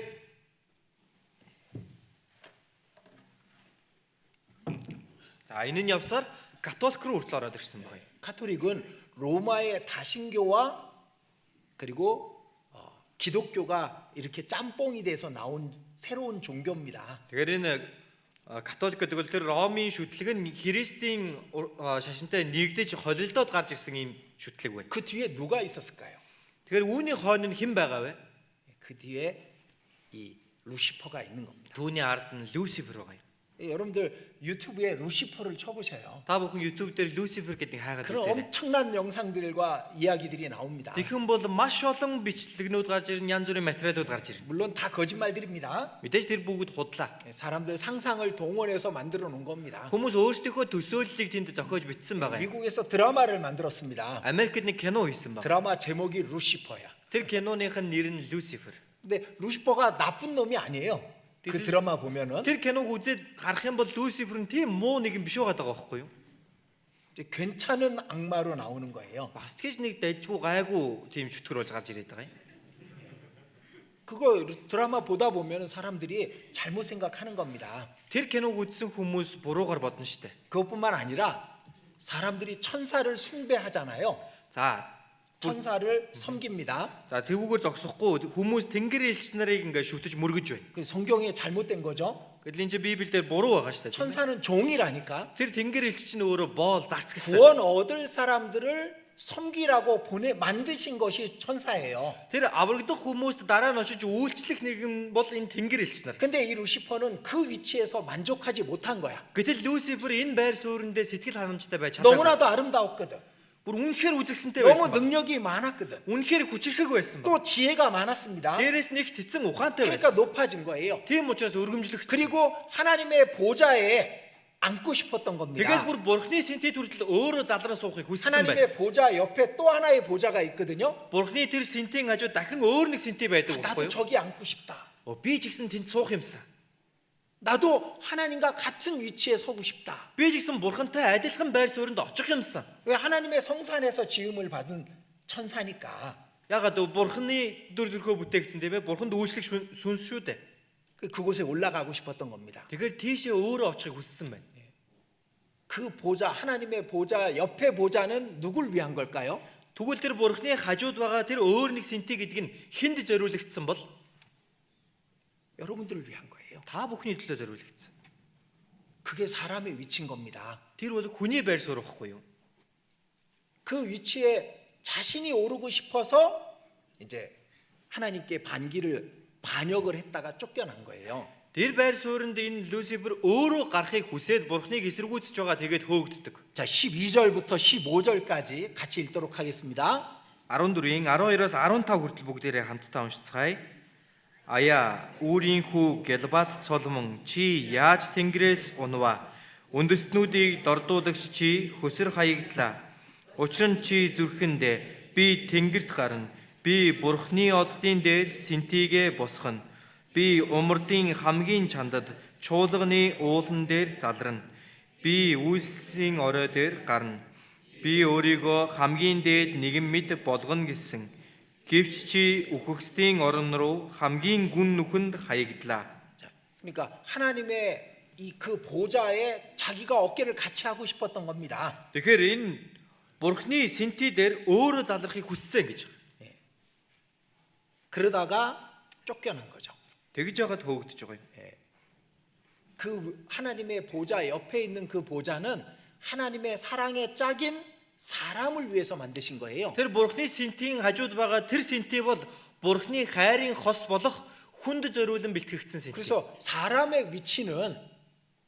За энэ нь явсаар католик руу хүртэл ороод ирсэн байна. 카톨릭은 로마의 다신교와 그리고 기독교가 이렇게 짬뽕이 돼서 나온 새로운 종교입니다. Тэгэхээр энэ католик гэдэг бол тэр Ромын шүтлэг нь Христийн шашинтай нэгдэж холилдоод гарч ирсэн ийм шүтлэг байна. 그 뒤에 누가 있었을까요? Тэгэхээр үүний хойно нь хэн байгаа вэ? 그 뒤에 이 루시퍼가 있는 겁니다. Түүний ард нь Люцифер байгаа юм. 여러분들 유튜브에 루시퍼를 쳐보셔요. Та бүхэн YouTube дээр Люцифер гэдэг хайгаад 그런 үзээрэй. 엄청난 영상들과 이야기들이 나옵니다. Тэгхэн бол маш олон бичлэгнүүд гарч ирнэ, янз бүрийн материалууд гарч ирнэ. 물론 다 거짓말들입니다. Мэдээж тэр бүгд худлаа. 사람들 상상을 동원해서 만들어 놓은 겁니다. Хүмүүс өөрсдийнхөө төсөөллийг тэнд зохиож бичсэн байгаа юм. 미국에서 드라마를 만들었습니다. Америкт нэг кино хийсэн байна. 드라마 제목이 루시퍼야. Тэр киноных нь нэр нь Люцифер. 근데 루시퍼가 나쁜 놈이 아니에요. 그 드라마 보면은 Тэр киног үзээд гарах юм бол Люцифер нь тийм муу нэг юм биш байгаа даа байхгүй юу? 이제 괜찮은 악마로 나오는 거예요. Бас ч гэж нэг дайжгүй гайгүй тийм шүтгэр болж гарч ирээд байгаа юм. 그거 드라마 보다 보면은 사람들이 잘못 생각하는 겁니다. Тэр киног үзсэн хүмүүс буруугаар бодно штэ. 그것뿐만 아니라 사람들이 천사를 숭배하잖아요. За 천사를 섬깁니다. За тэгүүгээр зогсохгүй хүмүүс тэнгэр элч нарыг ингээ шүтэж мөргөж байна. 그 성경에 잘못된 거죠. Гэтэл энэ Библиэлд буруу байгаа шүү дээ. 천사는 종이라니까. Тэр тэнгэр элч чинь өөрөө боол зарц гэсэн. 구원 얻을 사람들을 섬기라고 만드신 것이 천사예요. Тэр аврагдах хүмүүст дараа нь очиж үйлчлэх нэгэн бол энэ тэнгэр элч нар. 근데 이 루시퍼는 그 위치에서 만족하지 못한 거야. Гэтэл Люцифер энэ байр суурьндээ сэтгэл ханамжтай байж чадаагүй. 너무나도 아름다웠거든. Бүр үнэхээр үзэгсэнтэй 너무 байсан. 능력이 많았거든. Үнэхээр хүчрхэг байсан. 또 지혜가 많았습니다. Дээрээс нэг цэцэн ухаантай 그러니까 байсан. 높아진 거예요. Тийм учраас өргөмжлөгдсөн. 그리고 하나님의 보좌에 앉고 싶었던 Тэгээд 겁니다. бүр Бурхны синтэд хүртэл өөрөө залраа суухыг хүссэн байна. 하나님의 보좌 옆에 또 하나의 보좌가 있거든요. Бурхны тэр синтийн хажуу дахин өөр нэг синтэ байдаг 나도 байхгүй юу? 저기 앉고 싶다. Би ч гэсэн тэнд суух юмсан. 나도 하나님과 같은 위치에 서고 싶다. Би ч гэсэн Бурхантай адилхан байр суурьнд очих юмсан. 왜 하나님의 성산에서 지음을 받은 천사니까. Ягаад гэвэл Бурхны дүр төрхөө бүтээгдсэн тийм ээ? Бурханд үйлчлэх сүнс шүү дээ. 그곳에 올라가고 싶었던 겁니다. Тэгэхээр тийшээ өөрөө очихыг хүссэн байна. 그 보좌, 하나님의 보좌 옆에 보좌는 누굴 위한 걸까요? Тэгвэл тэр Бурхны хажууд байгаа тэр өөр нэг синтэ гэдэг нь хүнд зориулагдсан бол 여러분들을 위한 거예요. та бүхний төлөө зориулагдсан. 그게 사람의 위치인 겁니다. Тэр бол хүний байр суурь байхгүй юу? 그 위치에 자신이 오르고 싶어서 이제 하나님께 반역을 했다가 쫓겨난 거예요. Тэр байр суурьнд энэ Люцифер өөрөө гарахыг хүсээд Бурхныг эсэргүүцэж байгаа тэгээд хөөгддөг. 자, 12절부터 15절까지 같이 읽도록 하겠습니다. 14-ийн 12-оос 15 хүртэл бүгдээрээ хамтдаа уншицгаая. Аяа үүрийн хүү Гэлбат цолмон чи яаж тэнгэрээс унваа? Үндэстнүүдийг дордуулагч чи хөсөр хаягдлаа. Учир нь чи зүрхэндээ би тэнгэрт гарна. Би Бурхны оддын дээр синтигээ босгоно. Би умардын хамгийн чандад чуулганы уулан дээр залрана. Би үйлсийн орой дээр гарна. Би өөрийгөө хамгийн дээд нэгэн мэд болгоно гэсэн. Гэвч чи үхэгсдийн орон руу хамгийн гүн нүхэнд хаягдлаа. 자, 그러니까 하나님의 이 그 보좌에 자기가 어깨를 같이 하고 싶었던 겁니다. Тэгэхээр энэ Бурхны синти дээр өөрөө залрахыг хүссэн гэж. 그러다가 쫓겨난 거죠. Тэгж яагаад хөөгдөж байгаа юм? 그 하나님의 보좌 옆에 있는 그 보좌는 하나님의 사랑의 짝인 사람을 위해서 만드신 거예요. Тэр Бурхны синтийн хажууд байгаа тэр синти бол Бурхны хайрын хос болох хүнд зориулан бэлтгэгдсэн синти. 그래서 사람의 위치는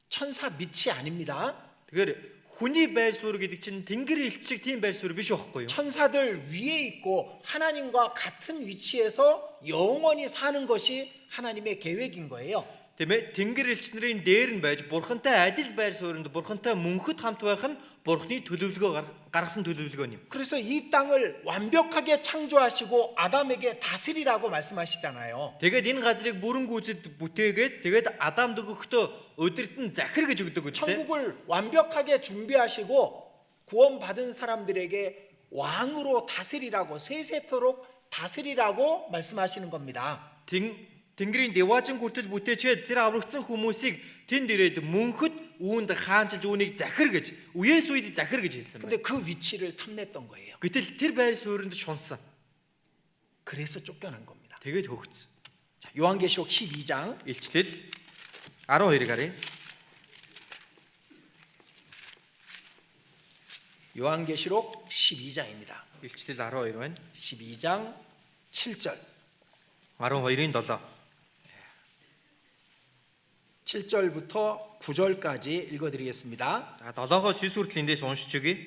천사 밑이 아닙니다. Тэгэхээр хүний байр суурь гэдэг чинь тэнгэр элчиг тийм байр суурь биш байхгүй юу? 천사들 위에 있고 하나님과 같은 위치에서 영원히 사는 것이 하나님의 계획인 거예요. Тиймээ тэнгэр элч нарын дээр нь байж бурхантай адил байр суурьнд бурхантай мөнхөд хамт байх нь бурхны төлөвлөгөө гаргасан төлөвлөгөө юм. 그래서 이 땅을 완벽하게 창조하시고 아담에게 다스리라고 말씀하시잖아요. Тэгээд энэ газрыг бүрэн гүйцэд бүтээгээд тэгээд Адамд өгөхдөө өдөртөн захир гэж өгдөг үү? 천국을 완벽하게 준비하시고 구원받은 사람들에게 왕으로 다스리라고 세세토록 다스리라고 말씀하시는 겁니다. Тэнгэрийн деважин хүртэл бүтээчээд тэр аврагдсан хүмүүсийг тэнд ирээд мөнхөд үүнд хаанчилж үүнийг захир гэж үеэс үед захир гэж хэлсэн 근데 байна. 그 위치를 탐냈던 거예요. Гэтэл тэр байр суурьнд шунсан. 그래서 쫓겨난 겁니다. Тэгээд хөөгцсөн. 자, 요한계시록 12장 Илчлэл 12-ыг харъя. 요한계시록 12장입니다. Илчлэл 12 байна. 12장 7절. 12-ийн 7. 7절부터 9절까지 읽어드리겠습니다. За 7-оос 9 хүртэл эндээс уншиж өгье.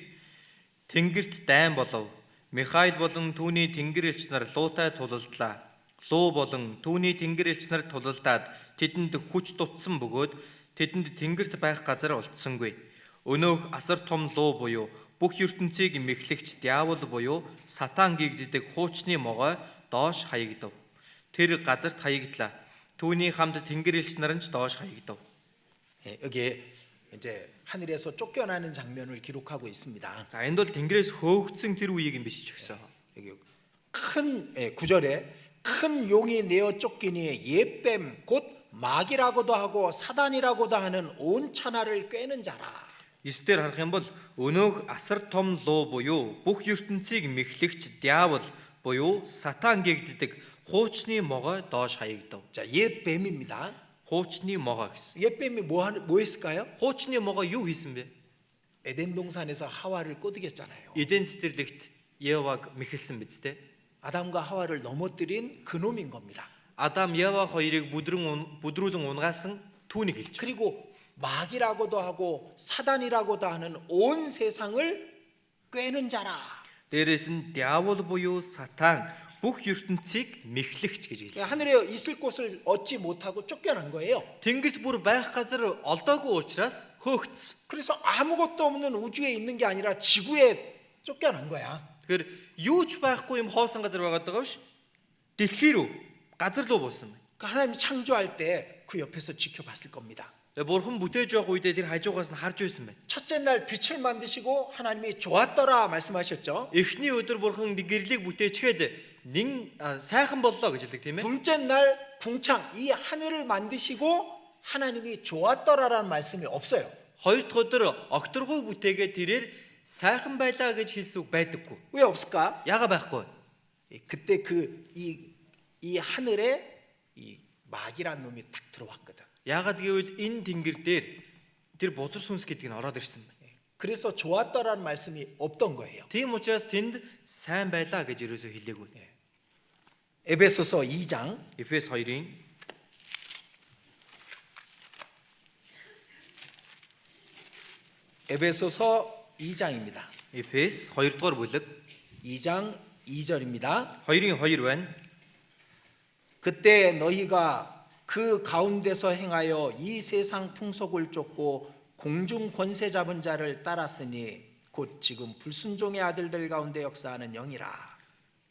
Тэнгэрт дайн болов. Михаил болон түүний тэнгэр элч нар луутай тулалдлаа. Луу болон түүний тэнгэр элч нар тулалдаад тэдэнд хүч дутсан бөгөөд тэдэнд тэнгэрт байх газар олдсонгүй. Өнөөх асар том луу буюу бүх ертөнцийг мэхлэгч диавол буюу сатан гэгддэг хуучны могой доош хаягдав. Тэр газарт хаягдлаа. түүний хамт тэнгэр элч нар нь ч доош хаягдав. 예, 여기에 이제 하늘에서 쫓겨나는 장면을 기록하고 있습니다. За энд бол тэнгэрээс хөөгдсөн тэр үеийг бичиж өгсөн. 여기 큰 9절에 큰 용이 내어 쫓기니 옛뱀 곧 마귀라고도 하고 사단이라고도 하는 온 천하를 꿰는 자라. 9-дэр харах юм бол өнөөх асар том луу буюу бүх ертөнцийг мэхлэгч диавол буюу сатан гэгддэг хуучны могой доош хаягдав. 자, 옛뱀입니다. хуучны могой гэсэн. 옛뱀이 뭐 했을까요? хуучны могой юу хийсэн бэ? 에덴 동산에서 하와를 꼬드겼잖아요. Эден цэцэрлэгт Еваг мэхэлсэн биз дээ. 아담과 하와를 넘어뜨린 그놈인 겁니다. Адам Ева хоёрыг бүдрүүлэн унгаасан түүнийг хэлж. 그리고 마귀라고도 하고 사단이라고도 하는 온 세상을 꿰는 자라. Дээрээс нь диавол буюу сатан бүх ертөнцийг мэхлэгч гэж хэлсэн. 하늘에 있을 곳을 얻지 못하고 쫓겨난 거예요. Тэнгэрт бүр байх газар олдоогүй учраас хөөгц. 그래서 아무것도 없는 우주에 있는 게 아니라 지구에 쫓겨난 거야. Тэгэхээр юу ч байхгүй юм хоосон газар байгаад байгаа биш. Дэлхий рүү газар руу буусан байна. 그러니까 하나님이 창조할 때 그 옆에서 지켜봤을 겁니다. Тэгээ бурхан бүтээж явах үедээ тэр хажуугаас нь харж байсан байна. 첫째 날 빛을 만드시고 하나님이 좋았더라 말씀하셨죠. Эхний өдөр бурхан гэрлийг бүтээчгээд сайхан боллоо гэж хэлдэг тийм ээ. 둘째 날 궁창 이 하늘을 만드시고 하나님이 좋았더라라는 말씀이 없어요. Хоёр дахь өдөр огторгой бүтээгээд тэрээр сайхан байлаа гэж хэлсэн үг байдаггүй. 왜 없을까? Яга байхгүй. 그때 이 하늘에 이 마귀란 놈이 딱 들어왔거든. Яагаад гэвэл энэ тэнгэр дээр тэр бузар сүнс гэдэг нь ороод ирсэн байна. 그래서 좋았더라는 말씀이 없던 거예요. Тийм учраас тэнд сайн байлаа гэж ерөөсөө хэлээгүй. 에베소서 2장 Эфес 2-ын 에베소서 2장입니다. Эфес 2 дугаар бүлэг 2장 2절입니다. 2-ын 2 байна. 그때 너희가 그 가운데서 행하여 이 세상 풍속을 쫓고 공중 권세 잡은 자를 따랐으니 곧 지금 불순종의 아들들 가운데 역사하는 영이라.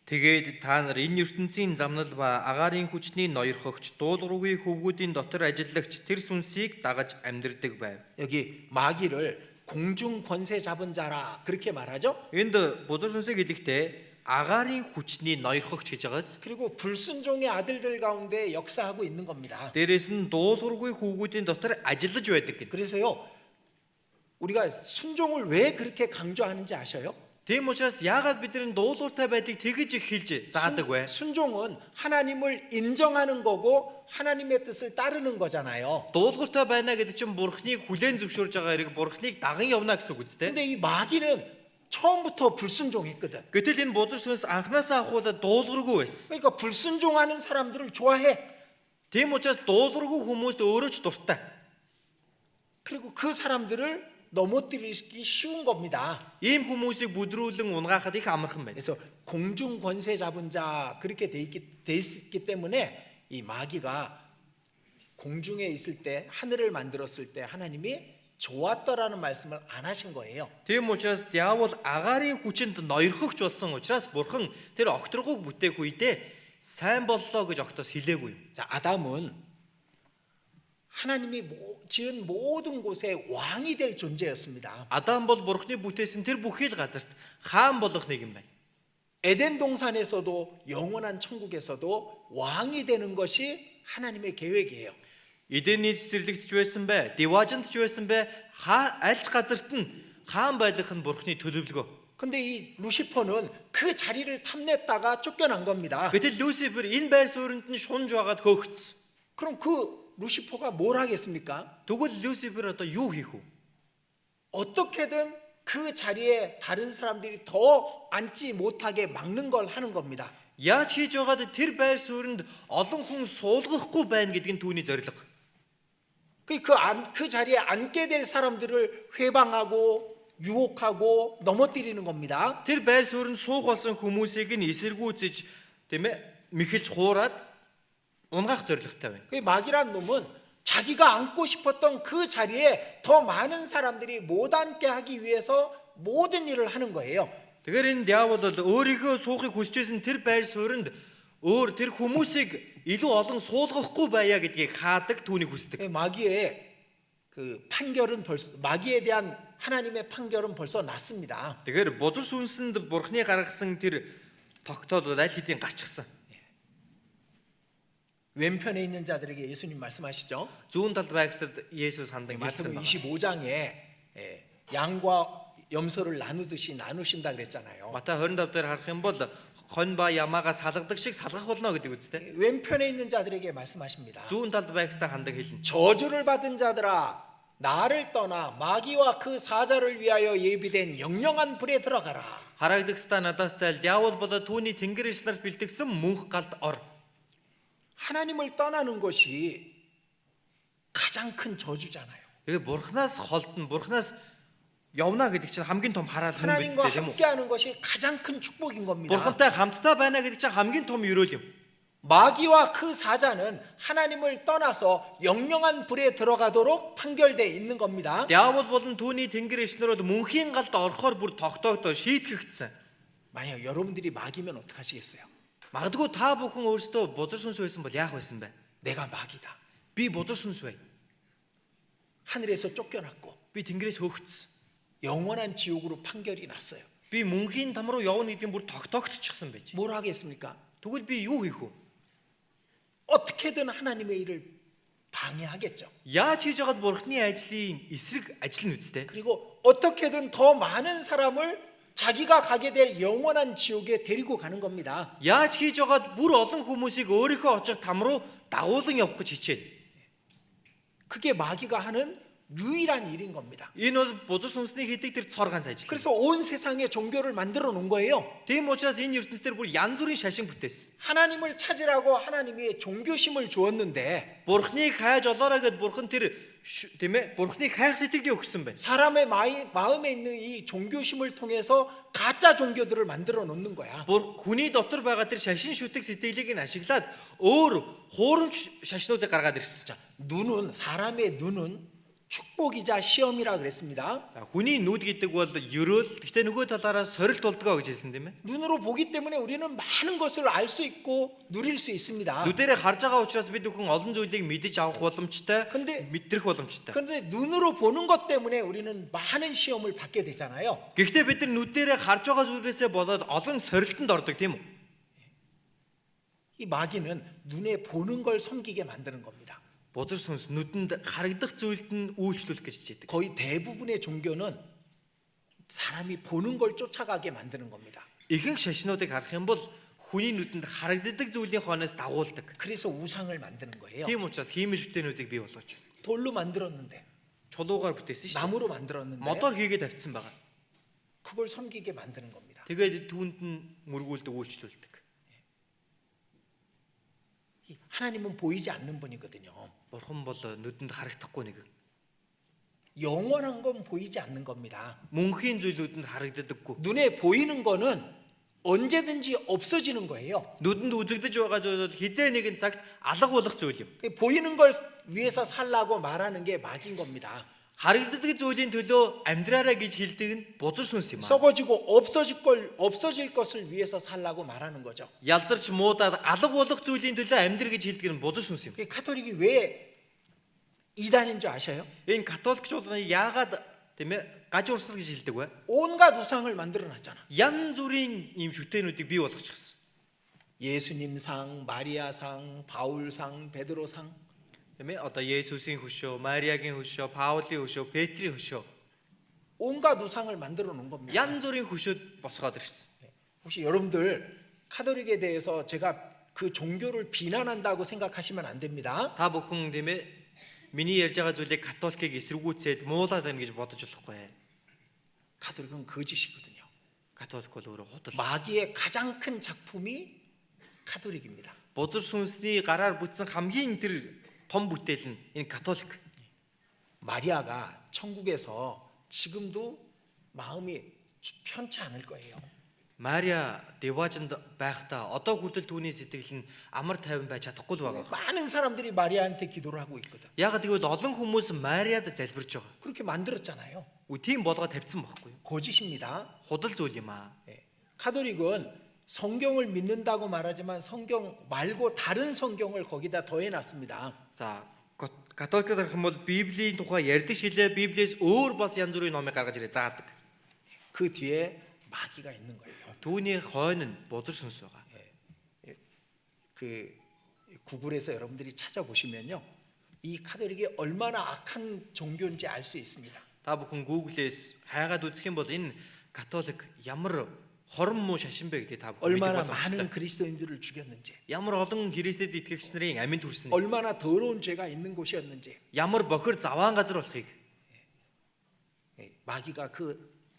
Тэгээд та нар энэ ертөнцийн замнал ба агаарын хүчний ноёрхогч дуулуургүй хөвгүүдийн дотор ажиллагч тэр сүнсийг дагаж амьдардаг байв. 여기 마귀를 공중 권세 잡은 자라 그렇게 말하죠. Энд бузар сүнсийг хэлэхдээ агаарын хүчний ноёрхогч гэж байгааз. 그리고 불순종의 아들들 가운데 역사하고 있는 겁니다. Дээрээс нь дуулуургүй хөвгүүдийн дотор ажиллаж байдаг гэдэг. 그래서요 우리가 순종을 왜 그렇게 강조하는지 아셔요? Тийм учраас яагаад бидний дуулууртай байдлыг тэгж их хэлж заадаг вэ? 순종은 하나님을 인정하는 거고 하나님의 뜻을 따르는 거잖아요. Дуулууртай байна гэдэг чинь бурхныг хүлээн зөвшөөрж байгаа хэрэг бурхныг даган явна гэсэн үг үстэй. 근데 이 마귀는 처음부터 불순종했거든. Гэтэл энэ бузар сүнс анханасаа ахуулаад дуулуургүй байсан. 그러니까 불순종하는 사람들을 좋아해. Тийм учраас дуулуургүй хүмүүст өөрөө ч дуртай. 그리고 그 사람들을 넘어뜨리기 쉬운 겁니다. Ийм хүмүүсийг бүдрүүлэн унгаахад их амархан байна. 그래서 공중 권세 잡은 자 그렇게 돼 있기 때문에 이 마귀가 공중에 있을 때 하늘을 만들었을 때 하나님이 좋았더라는 말씀을 안 하신 거예요. Тийм учраас диавол агаарын хүчинд ноёрхогч болсон учраас бурхан тэр огторгыг бүтээх үедээ сайн боллоо гэж огтоос хэлээгүй. 자, 아담은 하나님이 지은 모든 곳에 왕이 될 존재였습니다. Адам бол бурхны бүтээсэн тэр бүхий л газарт хаан болох нэг юм байна. 에덴 동산에서도 영원한 천국에서도 왕이 되는 것이 하나님의 계획이에요. Эдний цэцэрлэгт ч байсан бай, Диважинд ч байсан бай, аль ч газарт нь хаан байх нь бурхны төлөвлөгөө. 근데 이 루시퍼는 그 자리를 탐냈다가 쫓겨난 겁니다. Гэтэл Люцифер энэ байр суурьнд нь шунж байгаад хөөгцсөн. 그럼 그 루시퍼가 뭘 하겠습니까? Тэгвэл Люцифер одоо юу хийх вэ? 어떻게든 그 자리에 다른 사람들이 더 앉지 못하게 막는 걸 하는 겁니다. Яаж хийж байгаад тэр байр суурьнд олон хүн суулгахгүй байна гэдэг нь түүний зорилго. 그 자리에 앉게 될 사람들을 회방하고 유혹하고 넘어뜨리는 겁니다. Тэр байр суурьнд суух болсон хүмүүсийг нь эсэргүүцэж тийм ээ мэхэлж хуураад унгаах зорилготой байна. 그 마귀란 놈은 자기가 앉고 싶었던 그 자리에 더 많은 사람들이 못 앉게 하기 위해서 모든 일을 하는 거예요. Тэгэхээр энэ диавол бол өөрийнхөө суухыг хүсэжсэн тэр байр суурьнд тэр хүмүүсийг илүү олон суулгахгүй байя гэдгийг хаадаг, түүнийг хүсдэг. 마귀의 그 판결은 마귀에 대한 하나님의 판결은 벌써 났습니다. Тэгэхээр бузар сүнсэнд бурхны гаргасан тэр тогтоол аль хэдийн гарчихсан. 왼편에 있는 자들에게 예수님 말씀하시죠. Зүүн талд байгстад Есүс хандан хэлсэн 마태복음 байна. 25장에 양과 염소를 나누듯이 나누신다 그랬잖아요. Матай 25 дээр харах юм бол хон ба ямаагаа салгадаг шиг салгах болно гэдэг үстэй. 왼편에 있는 자들에게 말씀하십니다. Зүүн талд байгстаа хандаг хэлнэ. 저주를 받은 자들아 나를 떠나 마귀와 그 사자를 위하여 예비된 영영한 불에 들어가라. Харагдагстаа надаас зайл диавол болоод түүний тэнгэр иш нарт бэлтгэсэн мөнх галд ор. 하나님을 떠나는 것이 가장 큰 저주잖아요. Тэгээ бурхнаас холдно, бурхнаас явна гэдэг чинь хамгийн том хараал хүн 하나님과 биз дээ тийм үү? 함께하는 것이 가장 큰 축복인 겁니다. Бурхантай хамтдаа байна гэдэг чинь хамгийн том өрөөл юм. 마귀와 그 사자는 하나님을 떠나서 영영한 불에 들어가도록 판결돼 있는 겁니다. Диавол болон түүний тэнгэр иш нар бол мөнхийн галд орохоор бүр тогтоогдоо шийтгэгдсэн. 만약 여러분들이 마귀면 어떡하시겠어요? Магадгүй та бүхэн өөрсдөө бузар сүнс байсан бол яах байсан бэ? 내가 마귀다. Би бузар сүнс бай. 하늘에서 쫓겨났고 Би тэнгэрээс хөөгцсөн. 영원한 지옥으로 판결이 났어요. Би мөнхийн там руу явна гэдэг нь бүр тогтоогдчихсан байж. 뭘 하겠습니까? Тэгвэл би юу хийх вэ? 어떻게든 하나님의 일을 방해하겠죠. Яаж хийж байгаад бурхны ажлын эсрэг ажиллана үстэй. 그리고 어떻게든 더 많은 사람을 자기가 가게 될 영원한 지옥에 데리고 가는 겁니다. Яаж хийж байгаад бүр олон хүмүүсийг өөрийнхөө очих там руу дагуулan явах гэж хичээнэ. 그게 마귀가 하는 유일한 일인 겁니다. Энэ бол бузар сүнсний хийдэг тэр цор ганц ажил. 그래서 온 세상에 종교를 만들어 놓은 거예요. Тийм учраас энэ ертөнцийн бүр янз бүрийн шашин бүтээсэн. 하나님을 찾으라고 하나님이 종교심을 주었는데 Бурхныг хайж олоорой гэд бурхан тэр тийм ээ бурхныг хайх сэтгэлийг өгсөн байна. 사람의 마음에 있는 이 종교심을 통해서 가짜 종교들을 만들어 놓는 거야. Хүний дотор байгаа тэр шашин шүтэг сэтгэлийг нь ашиглаад өөр хуурамч шашнуудыг гаргаад ирсэн. 자, 사람의 눈은 축복이자 시험이라 그랬습니다. Хүний нүд гэдэг бол ерөөл гэхдээ нөгөө талаараа сорилт болдгоо гэж хэлсэн тийм ээ. 눈으로 보기 때문에 우리는 많은 것을 알 수 있고 누릴 수 있습니다. Нүдэрээ харж байгаа учраас бид бүхэн олон зүйлийг мэдэж авах боломжтой, 근데 мэдрэх боломжтой. 근데 눈으로 보는 것 때문에 우리는 많은 시험을 받게 되잖아요. Гэхдээ бид нар нүдэрээ харж байгаа зүйлээсээ болоод олон сорилтонд ордог тийм үү? 이 마귀는 눈에 보는 걸 섬기게 만드는 겁니다. Бузар сүнс нүдэнд харагдах зүйлд нь үйлчлүүлэх гэж хичээдэг. 거의 대부분의 종교는 사람이 보는 걸 쫓아가게 만드는 겁니다. Ихэнх шашнуудыг харах юм бол хүний нүдэнд харагддаг зүйлийн хойноос дагуулдаг. 그래서 우상을 만드는 거예요. Тийм учраас хиймэл шүтэнүүдийг бий болгож байна. 돌로 만들었는데, Чулуугаар бүтээсэн шүү дээ. 나무로 만들었는데 Модоор хийгээд тавьчихсан байгаа. 그걸 섬기게 만드는 겁니다. Тэгээд түүнд нь мөргүүлдэг, үйлчлүүлдэг. 하나님은 보이지 않는 분이거든요. Бурхан бол нүдэнд харагдахгүй нэг. 영원한 건 보이지 않는 겁니다. Мөнхийн зүйлүүдэнд харагддаггүй. 눈에 보이는 거는 언제든지 없어지는 거예요. Нүдэнд үзэгдэж байгаа зүйл бол хизээ нэгэн цагт алга болох зүйл юм. 보이는 걸 위해서 살라고 말하는 게 마귀인 겁니다. Харагддаг зүйлийн төлөө амьдраарай гэж хэлдэг нь бузар сүнс юм аа. 썩어지고 없어질 것을 위해서 살라고 말하는 거죠. Ялзарч муудаад алга болох зүйлийн төлөө амьдр гэж хэлдэг нь бузар сүнс юм. 이 카톨릭이 왜 이단인 줄 아셔요? Энэ католикчууд яагаад тийм ээ гаж урсгал гэж хэлдэг вэ? 온갖 우상을 만들어 놨잖아. Ян зүрийн ийм шүтээнүүдийг бий болгочихсон. 예수님상, 마리아상, 바울상, 베드로상. Тийм ээ одоо Есүсийн хөшөө, Мариагийн хөшөө, Паулийн хөшөө, Петрийн хөшөө 온갖 우상을 만들어 놓은 겁니다. ян зүрийн хөшөөд босгоод ирсэн. 혹시 여러분들 카톨릭에 대해서 제가 그 종교를 비난한다고 생각하시면 안 됩니다. Та бүхэн тийм ээ миний ярьж байгаа зүйлийг католикийг эсэргүүцээд муулаад байна гэж бодож болохгүй. 카톨릭은 거짓이거든요. Католик бол өөрөө худал. 마귀의 가장 큰 작품이 카톨릭입니다. Бузар сүнсний гараар бүтсэн хамгийн тэр том бүтээл нь энэ католик. 마리아가 천국에서 지금도 마음이 편치 않을 거예요. Мариа деважинд байхдаа одоо хүртэл түүний сэтгэл нь амар тайван байж чадахгүй л байгаа. 많은 사람들이 마리아한테 기도를 하고 있거든. Яг тэгвэл олон хүмүүс Мариад залбирч байгаа. 그렇게 만들었잖아요. Үгүй тийм болгоо тавьсан байхгүй юу? 거짓입니다. Худал зүйл юм аа. 예. 카톨릭은 성경을 믿는다고 말하지만 성경 말고 다른 성경을 거기다 더해놨습니다. За католикд харах юм бол Библийн тухай ярьдаг шилээ Библиэс өөр бас янз бүрийн номыг гаргаж ирээ заадаг. 그 뒤에 마귀가 있는 거예요. Түүний хойно нь бузар сүнс байгаа. 그 구글에서 여러분들이 찾아보시면요, 이 카톨릭이 얼마나 악한 종교인지 알 수 있습니다. Та бүхэн Google-ээс хайгаад үзэх юм бол энэ католик ямар хорон муу шашин бэ гэдгийг та бүхэн 얼마나 мэдэх 많은 боломжтой. 그리스도인들을 죽였는지, Ямар олон Христэд итгэгч нарын аминд хүрсэн. 얼마나 더러운 죄가 있는 곳이었는지, Ямар бохир заваан газар болохыг 마귀가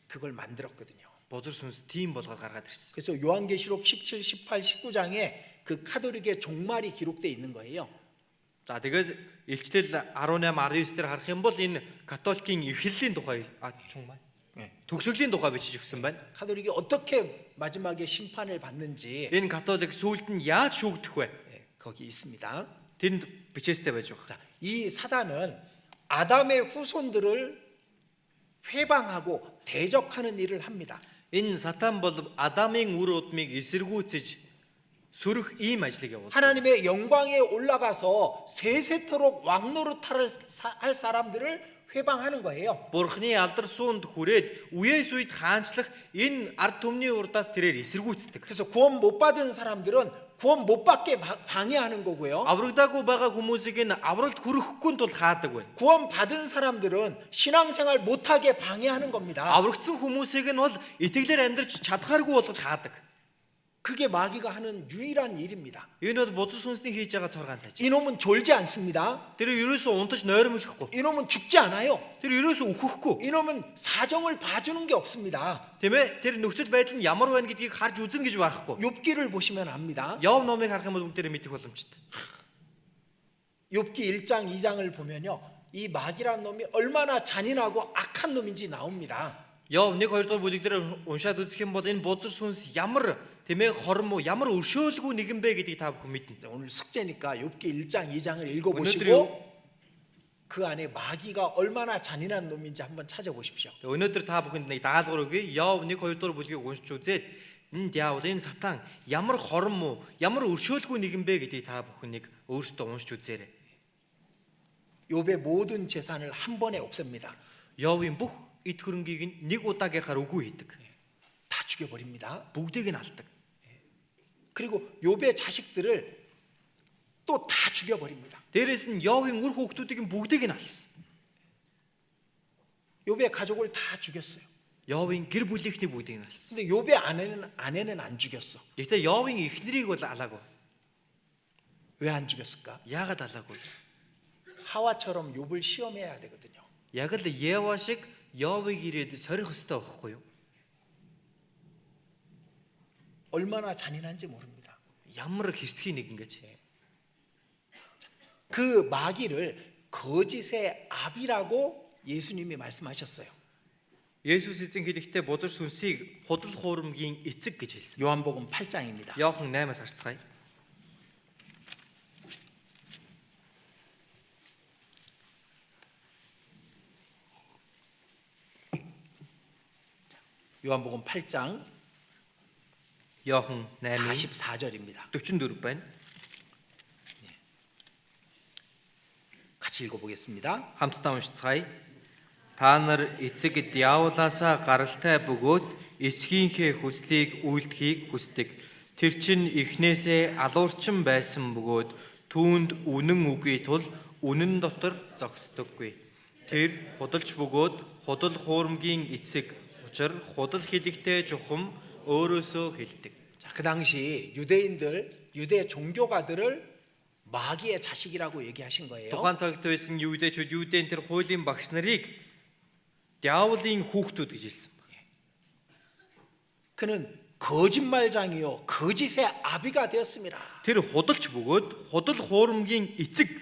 그걸 만들었거든요. бузар сүнс тийм болгоод гаргаад ирсэн. 그래서 요한계시록 17, 18, 19장에 그 카톨릭의 종말이 기록돼 있는 거예요. За тэгээд илчлэл 18 19 дээр харах юм бол энэ католикийн эхлэлийн тухай чунгмаа. Төгсгөлийн тухай бичиж өгсөн байна. 카톨릭이 어떻게 마지막에 심판을 받는지 Энэ католик сүулт нь яаж шүүгдэх вэ? 거기 있습니다. Тэнд бичээстэй байж байгаа. 자, 이 사단은 아담의 후손들을 회방하고 대적하는 일을 합니다. Энэ сатан бол Адамын үр удмыг эсэргүүцэж сүрэх ийм ажлыг явуулдаг. 하나님의 영광에 올라가서 세세토록 왕노릇할 할 사람들을 회방하는 거예요. Бурхны алдар суунд хүрээд үеэс үед хаанчлах энэ ард түмний урдаас тэрээр эсэргүүцдэг. 그래서 구원 못 받은 사람들은 구원 못 받게 방해하는 거고요. Аврагдаагүй байгаа хүмүүсийг нь авралт хүрэхгүй тул хаадаг байна. 구원 받은 사람들은 신앙생활 못하게 방해하는 겁니다. Аврагдсан хүмүүсийг нь бол итгэлээр амьдрч чадхааргүй болгож хаадаг. 그게 마귀가 하는 유일한 일입니다. Энэ бол бузар сүнсний хийж байгаа цоргаан цааш. 이놈은 졸지 않습니다. Тэр ерөөсөө унтаж нойрмолохгүй. 이놈은 죽지 않아요. Тэр ерөөсөө үхэхгүй. 이놈은 사정을 봐주는 게 없습니다. Тийм ээ? Тэр нөхцөл байдал нь ямар байна гэдгийг харж үзэн гэж байхгүй. 욥기를 보시면 압니다. Йов номыг харах юм бол бүгдээрээ мэдэх боломжтой. 욥기 1장 2장을 보면요, 이 마귀란 놈이 얼마나 잔인하고 악한 놈인지 나옵니다. Йов 1-2 дугаар бүлэг дээр уншаад үзэх юм бол энэ бузар сүнс ямар тийм ээ хорм уу ямар өршөөлгүй нэгэн бэ гэдгийг та бүхэн мэднэ. 오늘 숙제니까 욥기 1장 2장을 읽어보시고 오늘들이요? 그 안에 마귀가 얼마나 잔인한 놈인지 한번 찾아보십시오. Өнөөдөр та бүхэнд нэг даалгавар өгье. Йов 1-2 дугаар бүлгийг уншиж үзээд энэ диавол энэ сатан ямар хорм уу ямар өршөөлгүй нэгэн бэ гэдгийг та бүхэн нэг өөрсдөө уншиж үзээрэй. 욥의 모든 재산을 한 번에 없앱니다. Йовын бүх эд хөрөнгийг нь нэг удаагийнхаар үгүй хийдэг. 다 죽여버립니다. Бүгдийг нь алдаг. 그리고 욥의 자식들을 또 다 죽여버립니다. Дээрээс нь Йовын үр хүүхдүүдийг нь бүгдийг нь алсан. 욥의 가족을 다 죽였어요. Йовын гэр бүлийнхний бүгдийг нь алсан. 근데 욥의 아내는 안 죽였어. Гэхдээ Йовын эхнэрийг бол алаагүй. 왜 안 죽였을까? Яагаад алаагүй? 하와처럼 욥을 시험해야 되거든요. Яг л Ева шиг Йовыг ирээд сорих ёстой байхгүй юу? 얼마나 잔인한지 모릅니다. Ямар хэрцгий нэг ингэж. 그 마귀를 거짓의 압이라고 예수님이 말씀하셨어요. Есүс эзэн хэлэхдээ бузар сүнсийг худал хуурмгийн эцэг гэж хэлсэн. 요한복음 8장입니다. Иохан 8-аас харцгаая. 요한복음 8장 Иохан 8-ын 44절입니다. 44 байна. 같이 읽어보겠습니다. Хамтдаа уншицгаая. Та нар эцэг диаволаасаа гаралтай бөгөөд эцгийнхээ хүслийг үйлдэхийг хүсдэг. Тэр чинь эхнээсээ алуурчин байсан бөгөөд түүнд үнэн үгүй тул үнэн дотор зогсдоггүй. Тэр худалж бөгөөд худал хуурмгийн эцэг учир худал хэлэхтэй чухам өөрөөсөө хэлдэг. 자, 그 당시 유대 종교가들을 마귀의 자식이라고 얘기하신 거예요. Тухайн цагт байсан юудэчүүд юудэн тэр хуулийн багш нарыг диаволын хүүхдүүд гэж хэлсэн. 그는 거짓말장이요 거짓의 아비가 되었습니다. Тэр худалч бөгөөд худал хуурмгийн эцэг.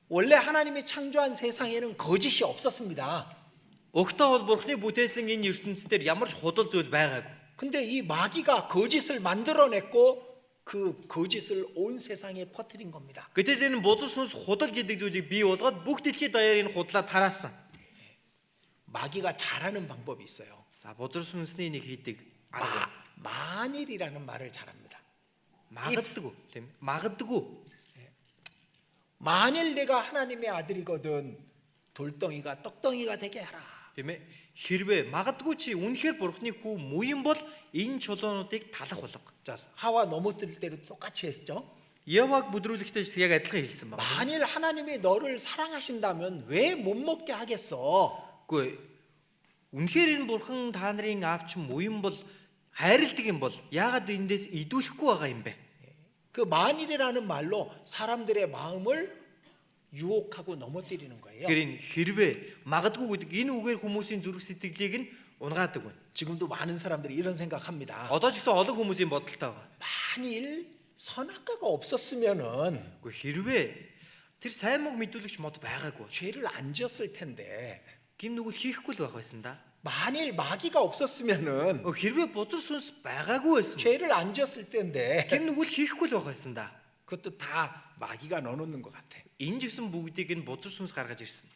원래 하나님이 창조한 세상에는 거짓이 없었습니다. Өгтөө бол бурхны бүтээсэн энэ ертөнцийн дээр ямар ч худал зүйл байгаагүй. 근데 이 마귀가 거짓을 만들어냈고 그 거짓을 온 세상에 퍼뜨린 겁니다. Гэтэл энэ бузар сүнс худал гэдэг зүйлийг бий болгоод бүх дэлхийд даяар энэ худлаа тараасан. 마귀가 잘하는 방법이 있어요. За бузар сүнсний нэг хийдэг арга. 만일이라는 말을 잘합니다. Магадгүй тийм ээ. Магадгүй. 만일 내가 하나님의 아들이거든 돌덩이가 떡덩이가 되게 하라. Тийм ээ. Хэрвээ магадгүй чи үнэхээр бурхны хүү муу юм бол энэ чулуунуудыг талах болго. 자, 하와 넘어뜨릴 때도 똑같이 했죠. Яваг бүдрүүлэхдээ яг адилхан хэлсэн байна. 만일 하나님이 너를 사랑하신다면 왜 못 먹게 하겠어? Үгүй үнэхээр энэ бурхан та нарын аавч муу юм бол хайрладаг юм бол яагаад эндээс идүүлэхгүй байгаа юм бэ? 그 만일이라는 말로 사람들의 마음을 유혹하고 넘어뜨리는 거예요. Тэгэхээр энэ хэрвээ магадгүй гэдэг энэ үгээр хүмүүсийн зүрх сэтгэлийг нь унгаадаг байна. 지금도 많은 사람들이 이런 생각합니다. Одоо ч гэсэн олон хүмүүсийн бодолтой байгаа. 만일 선악과가 없었으면은 Үгүй хэрвээ тэр сайн мог мэдүүлэгч мод байгаагүй. 죄를 안 지었을 텐데. Гим нүгэл хийхгүй л байх байсан да. 만일 마귀가 없었으면은 Хэрвээ бузар сүнс байгаагүй байсан. 죄를 안 지었을 텐데. Гим нүгэл хийхгүй л байх байсан да. 그것도 다 마귀가 넣어놓는 것 같아. Энэ ч гэсэн бүгдийг нь бузар сүнс гаргаж ирсэн.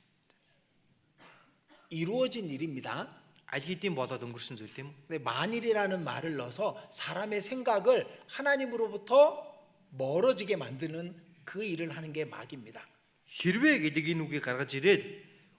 이루어진 일입니다. Аль хэдийн болоод өнгөрсөн зүйл тийм үү? 근데 만일이라는 말을 넣어서 사람의 생각을 하나님으로부터 멀어지게 만드는 그 일을 하는 게 마귀입니다. Хэрвээ гэдэг энэ үгийг гаргаж ирээд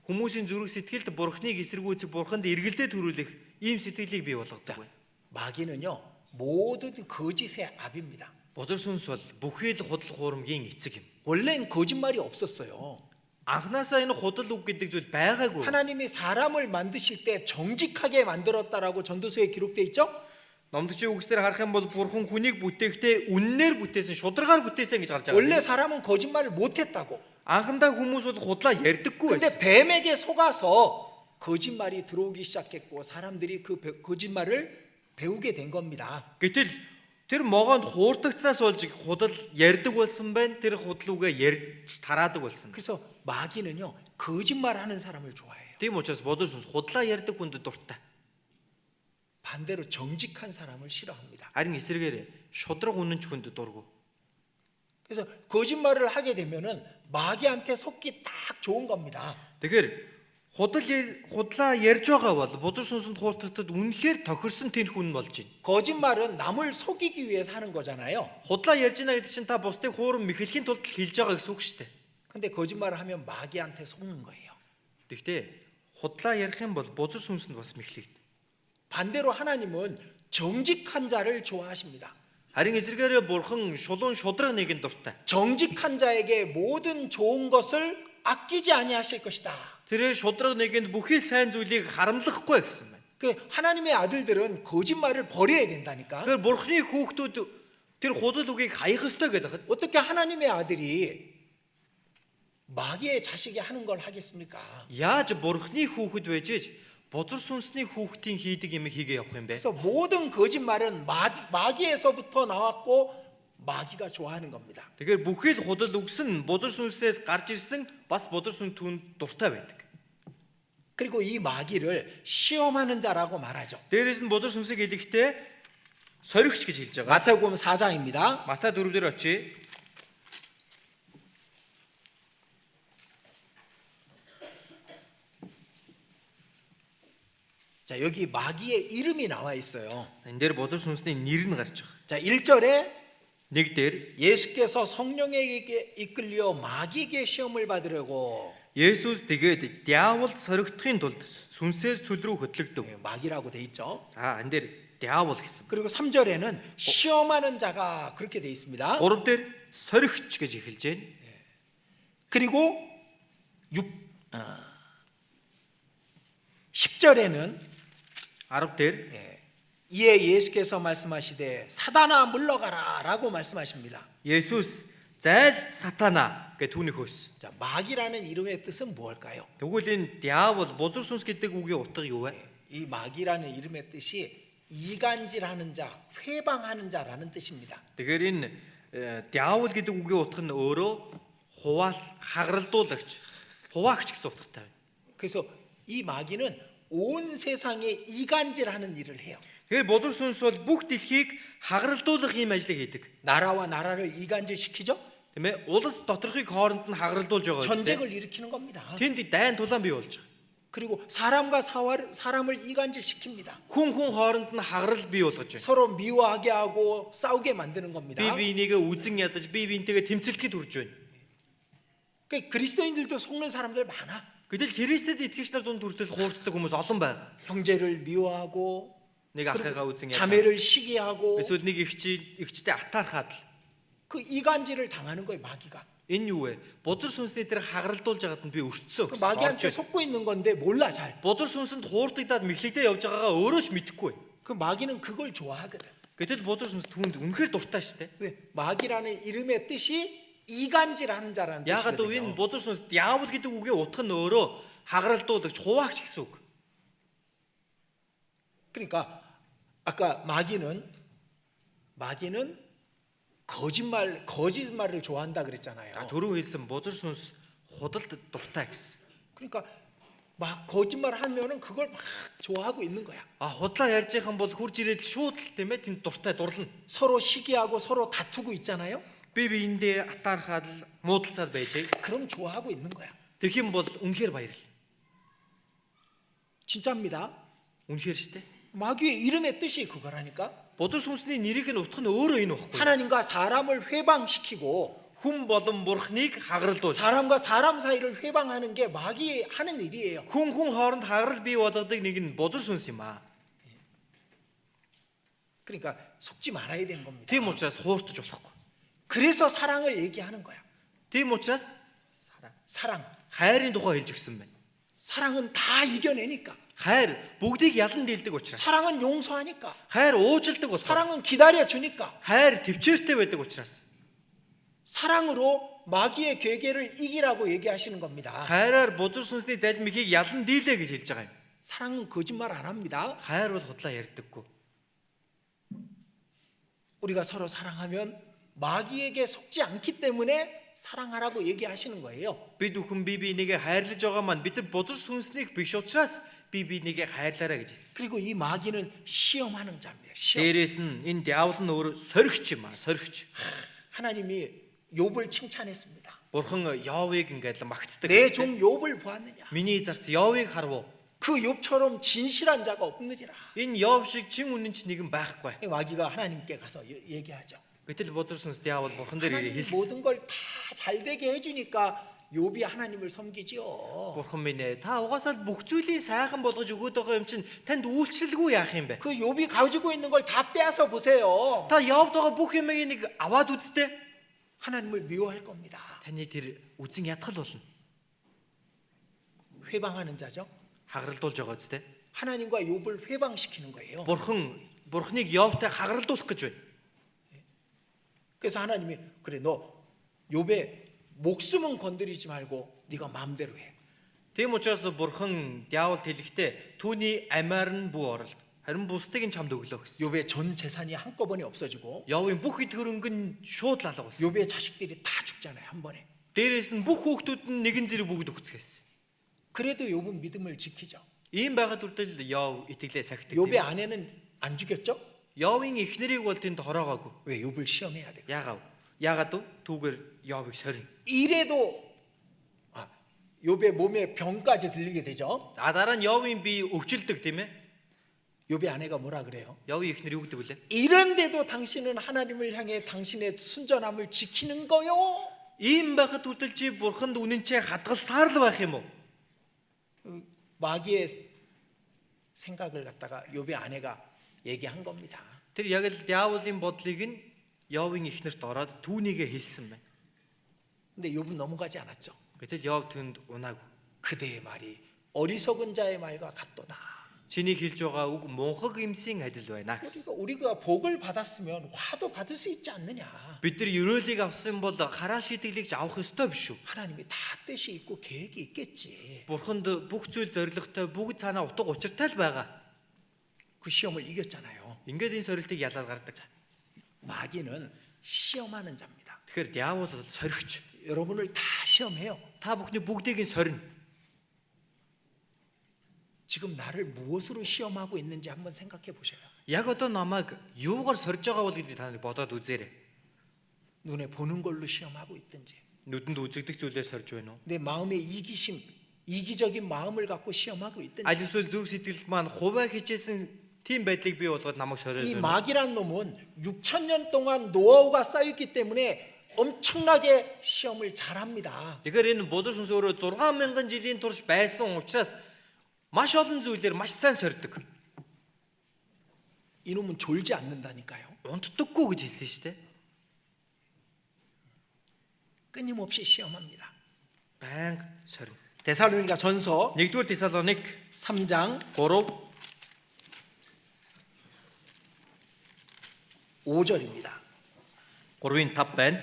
хүмүүсийн зүрх сэтгэлд бурхныг эсэргүүцэх бурханд эргэлзээ төрүүлэх ийм сэтгэлийг бий болгодог байна. 마귀는요 모든 거짓의 압입니다. Бузар сүнс бол бүхий л худал хуурмгийн эцэг юм. 원래는 거짓말이 없었어요. Анхнаасаа энэ худал үг гэдэг зүйл байгаагүй. 하나님이 사람을 만드실 때 정직하게 만들었다라고 전도서에 기록돼 있죠? Номдогчийн үгсээр харах юм бол бурхан хүнийг бүтээхдээ үннээр бүтээсэн, шударгаар бүтээсэн гэж гарч байгаа. 원래 사람은 거짓말을 못했다고. Анхандаа хүмүүс бол худлаа ярьдаггүй 근데 байсан. 뱀에게 속아서 거짓말이 들어오기 시작했고 사람들이 그 거짓말을 배우게 된 겁니다. Гэтэл тэр могоонд хуурдагцнаас болж худал ярьдаг болсон байна. Тэр худал үгээ ярьж тараадаг болсон. 그래서 마귀는요 거짓말하는 사람을 좋아해요. Тийм учраас бузар сүнс худлаа ярьдаг хүнд дуртай. 반대로 정직한 사람을 싫어합니다. Харин эсрэгээр шудраг үнэнч хүнд дургу. 그래서 거짓말을 하게 되면은 마귀한테 속기 딱 좋은 겁니다. Тэгэхээр худлаа ярьж байгаа бол бузар сүнсэнд хуурдагтад үнэхээр тохирсон тэр хүн болж байна. 거짓말은 남을 속이기 위해서 하는 거잖아요. Худлаа ярьж байна гэдэг чинь та бусдыг хуурам мэхлэхийн тулд хэлж байгаа гэсэн үг шүү дээ. 근데 거짓말을 하면 마귀한테 속는 거예요. Гэхдээ худлаа ярих юм бол бузар сүнсэнд бас мэхлэгдэнэ. 반대로 하나님은 정직한 자를 좋아하십니다. Харин эсрэгээр бурхан шулуун шудраг нэгэнд дуртай. 정직한 자에게 모든 좋은 것을 아끼지 아니하실 것이다. Тэр шудраг нэгэнд бүхий сайн зүйлийг харамлахгүй гэсэн байна. 그 하나님의 아들들은 거짓말을 버려야 된다니까. Тэгэхээр бурханы хүүхдүүд тэр худал үгийг хаях ёстой гэдэг. 어떻게 하나님의 아들이 마귀의 자식이 하는 걸 하겠습니까? Яаж бурханы хүүхэд байж иж бузар сүнсний хүүхдийн хийдэг юм хийгээ явах юм бэ? 그래서 모든 거짓말은 마귀에서부터 나왔고 마귀가 좋아하는 겁니다. Тэгэхээр бүхий л худал үгс нь бузар сүнсээс гарч ирсэн бас бузар сүнс түнд дуртай байдаг. 그리고 이 마귀를 시험하는 자라고 말하죠. Дээрээс нь бузар сүнсийг хэлэхдээ соригч гэж хэлж байгаа. 마태복음 4장입니다. Матай 4-дөр очие. 자, 여기 마귀의 이름이 나와 있어요. Энэ дээр бузар сүнсний нэр нь гарч байгаа. 자, 1절에 Нэг дээр 예수께서 성령에게 이끌려 마귀에게 시험을 받으려고 Есүс тэгээд диаволд соригдохын тулд сүнсээр цүл рүү хөтлөгдөв. 마귀라고 돼 있죠. За энэ дээр диавол гэсэн. 그리고 3절에는 시험하는 자가 그렇게 돼 있습니다. 3 дээр соригч гэж эхэлж байна. 그리고 10절에는 10 дээр 이에 예수께서 말씀하시되 사단아 물러가라라고 말씀하십니다. Есүс зайл сатана гэж түүнийг хөөсөн. 자, 마귀라는 이름의 뜻은 뭘까요? Тэгвэл энэ диавол бузар сүнс гэдэг үгийн утга юу вэ? 이 마귀라는 이름의 뜻이 이간질하는 자, 회방하는 자라는 뜻입니다. Тэгэхээр энэ диавол гэдэг үгийн утга нь өөрөө хагаралдуулагч, хуваагч гэсэн утгатай байна. 그래서 이 마귀는 온 세상에 이간질하는 일을 해요. Тэгэхээр бузар сүнс бол бүх дэлхийг хагаралдуулах юм ажлыг хийдэг. 나라와 나라를 이간질시키죠. Тийм ээ? Улс доторхыг хооронд нь хагаралдуулж байгаа үстэй. 전쟁을 일으키는 겁니다. Тэнд дайн тулаан бий болж байгаа. 그리고 사람과 사람을 이간질시킵니다. Хүн хооронд нь хагарал бий болгож байна. 서로 미워하게 하고 싸우게 만드는 겁니다. Би бинийгээ үзэн ядаж, би бинтэйгээ тэмцэлтэд хүрж байна. 그러니까 그리스도인들도 속는 사람들 많아. Гэтэл Христэд итгэгч нар дунд хүртэл хуурддаг хүмүүс олон байна. 형제를 미워하고 Нэг ахыгаа үзэн ядаж, 자매를 시기하고 эсвэл нэг эгчтэй атаархаад л 그 이간질을 당하는 거예요, 마귀가. энэ юу вэ? Бузар сүнсний тэр хагаралдуулж байгаад нь би өртсөн 그 гэсэн. 마귀한테 속고 있는 건데 몰라 잘. Бузар сүнсэнд хуурдагдаад мэхлэгдээ явж байгаагаа өөрөө ч мэдэхгүй. 그 마귀는 그걸 좋아하거든. Гэтэл бузар сүнс түүнд үнэхээр дуртай шүү дээ. 왜? 마귀라는 이름의 뜻이 이간질하는 자라는 Яагаад гэвэл 뜻이거든요. энэ бузар сүнс диавол гэдэг үгийн утга нь өөрөө хагаралдуулагч, хуваагч гэсэн үг. 그러니까 아까 마귀는 거짓말을 좋아한다 그랬잖아요. Түрүү хэлсэн бузар сүнс худалд дуртай гэсэн. 그러니까 막 거짓말 하면은 그걸 막 좋아하고 있는 거야. Худлаа ярьж байгаа юм бол хурж ирээд шууд л тийм ээ тэнд дуртай дурлна. 서로 시기하고 서로 다투고 있잖아요. Би биендээ атаархаад л муудалцаад байжээ. 그럼 좋아하고 있는 거야. Тэгэх юм бол үнэхээр баярлал. 진짜입니다. Үнэхээр шүү дээ. 마귀의 이름의 뜻이 그거라니까. Бузар сүнсний нэрийн утга нь өөрөө энэ баггүй. 하나님과 사람을 회방시키고 Хүн болон бурхныг хагаралдуулж, 사람과 사람 사이를 회방하는 게 마귀 하는 일이에요. хүн хооронд хагарал бий болгодог нэг нь бузар сүнс юм аа. 그러니까 속지 말아야 되는 겁니다. Тийм учраас хууртаж болохгүй. 그래서 사랑을 얘기하는 거야. Тийм учраас 사랑. хайрын тухай хэлж өгсөн байна. 사랑은 다 이겨내니까. Хайр бүгдийг ялан дийлдэг учраас. 사랑은 용서하니까. Хайр уужилдаг учраас. 사랑은 기다려주니까. Хайр төвчээртэй байдаг учраас. 사랑으로 마귀의 괴계를 이기라고 얘기하시는 겁니다. Хайраар бузар сүнсний залмихийг ялан дийлээ гэж хэлж байгаа юм. 사랑은 거짓말 안 합니다. Хайр бол худлаа ярьдаггүй. 우리가 서로 사랑하면 마귀에게 속지 않기 때문에 사랑하라고 얘기하시는 거예요. Бид бүхэн бие бинийгээ хайрлаж байгаа маань бид нар бузар сүнснийг биш учраас бие бинийгээ хайрлаарай гэж хэлсэн. 그리고 이 마귀는 시험하는 자입니다. 시험. Дээрээс нь энэ диавол нь өөр соригч юм аа, соригч. 하나님이 욥을 칭찬했습니다. Бурхан Йовыг ингээд магтдаг. 내 종 욥을 보았느냐? Миний зарц Йовыг харав. 그 욥처럼 진실한 자가 없느니라. Энэ Йов шиг чин үнэн ч нэгэн байхгүй. 마귀가 하나님께 가서 얘기하죠. Гэтэл бузар сүнс диавол бурхан дээр 하나님이 хэлсэн. 모든 걸 다 잘 되게 해주니까 욥이 하나님을 섬기지요. Бурхан минь ээ, та угаасаа бүх зүйлийг сайхан болгож өгөөд байгаа юм чинь танд үйлчлэлгүй яах юм бэ? 그 욥이 가지고 있는 걸 다 빼앗아 보세요. Та Йовд байгаа бүх юмыг нэг аваад үзтээ. 하나님을 미워할 겁니다. Таны тэр үзэн ятгал болно. 회방하는 자죠. Хагаралдуулж байгаа үстэй. 하나님과 욥을 회방시키는 거예요. Бурхныг Йовтай хагаралдуулах гэж байна. 그래서 하나님이 그래 너 욥의 목숨은 건드리지 말고 네가 마음대로 해. Тийм учраас бурхан диавол хэлэхдээ түүний амиар нь бүх оролт. Харин бусдыг нь чамд өглөө гэсэн. 욥의 전 재산이 한꺼번에 없어지고 Йовын бүх эд хөрөнгө нь шууд лалга болсон. 욥의 자식들이 다 죽잖아요 한 번에. Дээрээс нь бүх хүүхдүүд нь нэгэн зэрэг бүгд өгцгээс. 그래도 욥은 믿음을 지키죠. Ийм байгаад үрдэл Йов итгэлээ сахидаг. 욥의 아내는 안 죽였죠? Йовын эхнэрийг бол тэнд хороогоогүй. 왜 욥을 시험해야 돼? Яагаад вэ? Түүгээр Йовыг сорин. 이래도 욥의 몸에 병까지 들리게 되죠. За дараа нь Йовын бие өвчлөдөг тийм ээ. 욥의 아내가 뭐라 그래요? Йовын эхнэр юу гэдэг вүлээ? 이런데도 당신은 하나님을 향해 당신의 순전함을 지키는 거요? Ийм байхад үрдэл чи бурханд үнэнчээ хадгалсаар л байх юм уу? 마귀의 생각을 갖다가 욥의 아내가 얘기한 겁니다. Тэр яг л диаволын бодлыг нь Йовын эхнэрт ороод түүнийгээ хэлсэн байна. 근데 욥은 넘어가지 않았죠. Гэтэл Йов түнд унаагүй. 그대의 말이 어리석은 자의 말과 같도다. Чиний хэлж байгаа үг мунхаг эмсийн адил байна гэсэн. 그러니까 우리가 복을 받았으면 화도 받을 수 있지 않느냐. Бид нар ерөөлийг авсан бол хараа шийтгэлийг авах ёстой биш үү? 하나님이 다 뜻이 있고 계획이 있겠지. Бурханд бүх зүйл зоригтой, бүгд цаанаа утга учиртай л байгаа. 그 시험을 이겼잖아요. Ингээд энэ сорилтыг ялаад гардаг. 마귀는 시험하는 자입니다. Тэгэхээр диавол бол соригч. 여러분을 다 시험해요. Та бүхний бүгдийг нь сорino. 지금 나를 무엇으로 시험하고 있는지 한번 생각해 보셔요. Яг одоо намайг юугаар сорж байгаа бол гэдгийг та нар бодоод үзээрэй. 눈에 보는 걸로 시험하고 있든지, Нүдэнд үзэгдэх зүйлээр сорж байна уу? 내 마음의 이기심, 이기적인 마음을 갖고 시험하고 있든지. Аль эсвэл зүрх сэтгэлд маань хуваа хичээсэн тийм байдлыг бий болгоод намайг сорьож 이 байна. 마귀란 놈은 6,000년 동안 노하우가 쌓였기 때문에 엄청나게 시험을 잘합니다. Тэгэхээр энэ бузар сүнс өөрөө 6,000 жилийн турш байсан учраас маш олон зүйлээр маш сайн сорьдог. 이놈은 졸지 않는다니까요. Унтдаггүй гэж хэлсэн шүү дээ. 끊임없이 시험합니다. Байнга сорino. 데살로니가 전서 1-р Тесалоник 3장 3 5절입니다. 3-ын 5 байна.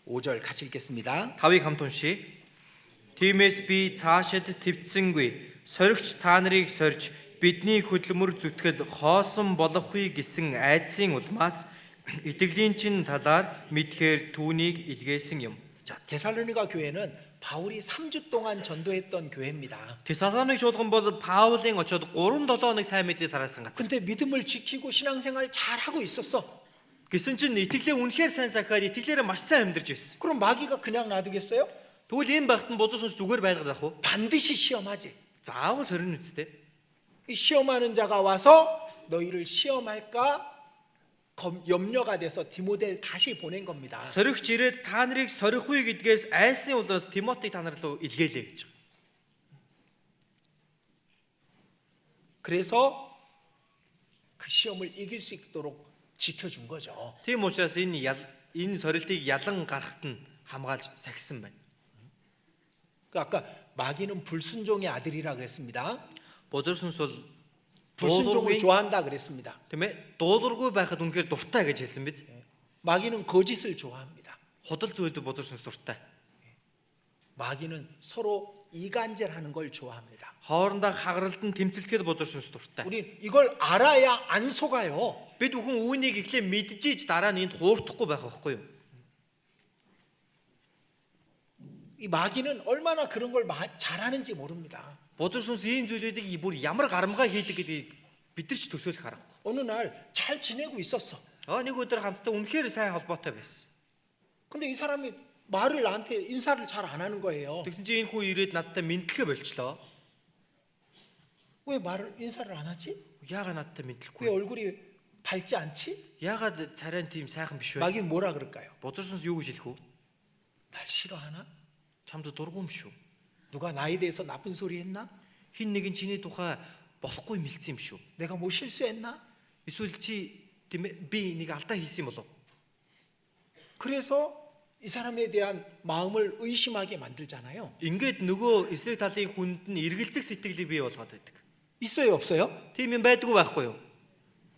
5절 같이 읽겠습니다. 5-ыг хамт уншийе. Тиймээс би цаашид твцсэнгүй соригч та нарыг сорж бидний хөдөлмөр зүтгэл хоосон болохгүй гэсэн айдсын улмаас итгэлийн чин талаар мэдхээр түүнийг илгээсэн юм. 자, 데살로니가 교회는 바울이 3주 동안 전도했던 교회입니다. Тесалоник чуулган бол Паулын очоод 3-7 хоног сайн мэдээ тараасан газар. 근데 믿음을 지키고 신앙생활 잘하고 있었어. Гэсэн чинь итгэлээ үнэхээр сайн сахиад итгэлээрээ маш сайн амьдарч ирсэн. 그럼 마귀가 그냥 놔두겠어요? Тэгвэл ийм багт нь бузар сүнс зүгээр байлгаад ах уу? 반드시 시험하지. Заавал сорин үсттэй. 이 시험하는 자가 와서 너희를 시험할까 염려가 돼서 디모데를 다시 보낸 겁니다. Соригч ирээд та нарыг сорих үе гэдгээс айсан улаас Тимотиг та нар руу илгээлээ гэж. 그래서 그 시험을 이길 수 있도록 지켜준 거죠. Тийм учраас энэ сорилтыг ялан гарахт нь хамгаалж сахисан байна. 아까 마귀는 불순종의 아들이라 그랬습니다. Бузар сүнс бол 불순종을 좋아한다 그랬습니다. тийм ээ дуулуургүй байхад үнэхээр дуртай гэж хэлсэн биз. 마귀는 거짓을 좋아합니다. Худал зүйлд бузар сүнс дуртай. 마귀는 서로 이간질하는 걸 좋아합니다. Хоорондоо хагаралдан тэмцэлгээд бузар сүнс дуртай. 우린 이걸 알아야 안 속아요. Бид бүхэн үүнийг эхлээ мэдж иж дараа нь энд хуурдахгүй байх байхгүй юу? 이 마귀는 얼마나 그런 걸 잘하는지 모릅니다. Бузар сүнс ийм зүйлүүдийг бүр ямар гарамгаа хийдэг гэдгийг бид нар ч төсөөлөх аргагүй. 어느 날 잘 지내고 있었어. Нэг өдөр хамтдаа үнэхээр сайн холбоотой байсан. 근데 이 사람이 말을 나한테 인사를 잘 안 하는 거예요. Тэгсэн чинь энэ хүн ирээд надтай мэдлэгээ болчлоо. 왜 말을 인사를 안 하지? Яагаад надтай 왜 мэдлэхгүй? 얼굴이 밝지 않지? Яагаад царай тийм сайхан биш вэ? 마귀는 뭐라 그럴까요? Бузар сүнс юу гэж хэлэх вэ? 날 싫어하나? Чамд дургүй юм шүү. 누가 나에 대해서 나쁜 소리 했나? Хин нэгэн чиний тухай болохгүй мэлцсэн юм шүү. 내가 뭐 실수했나? Эсвэл чи тийм ээ би нэг алдаа хийсэн юм болов? 그래서 이 사람에 대한 마음을 의심하게 만들잖아요. Ингээд нөгөө эсрэг талын хүнд нь эргэлзэх сэтгэлийг бий болгоод байдаг. 있어요, 없어요? Тийм юм байдгүй байхгүй юу?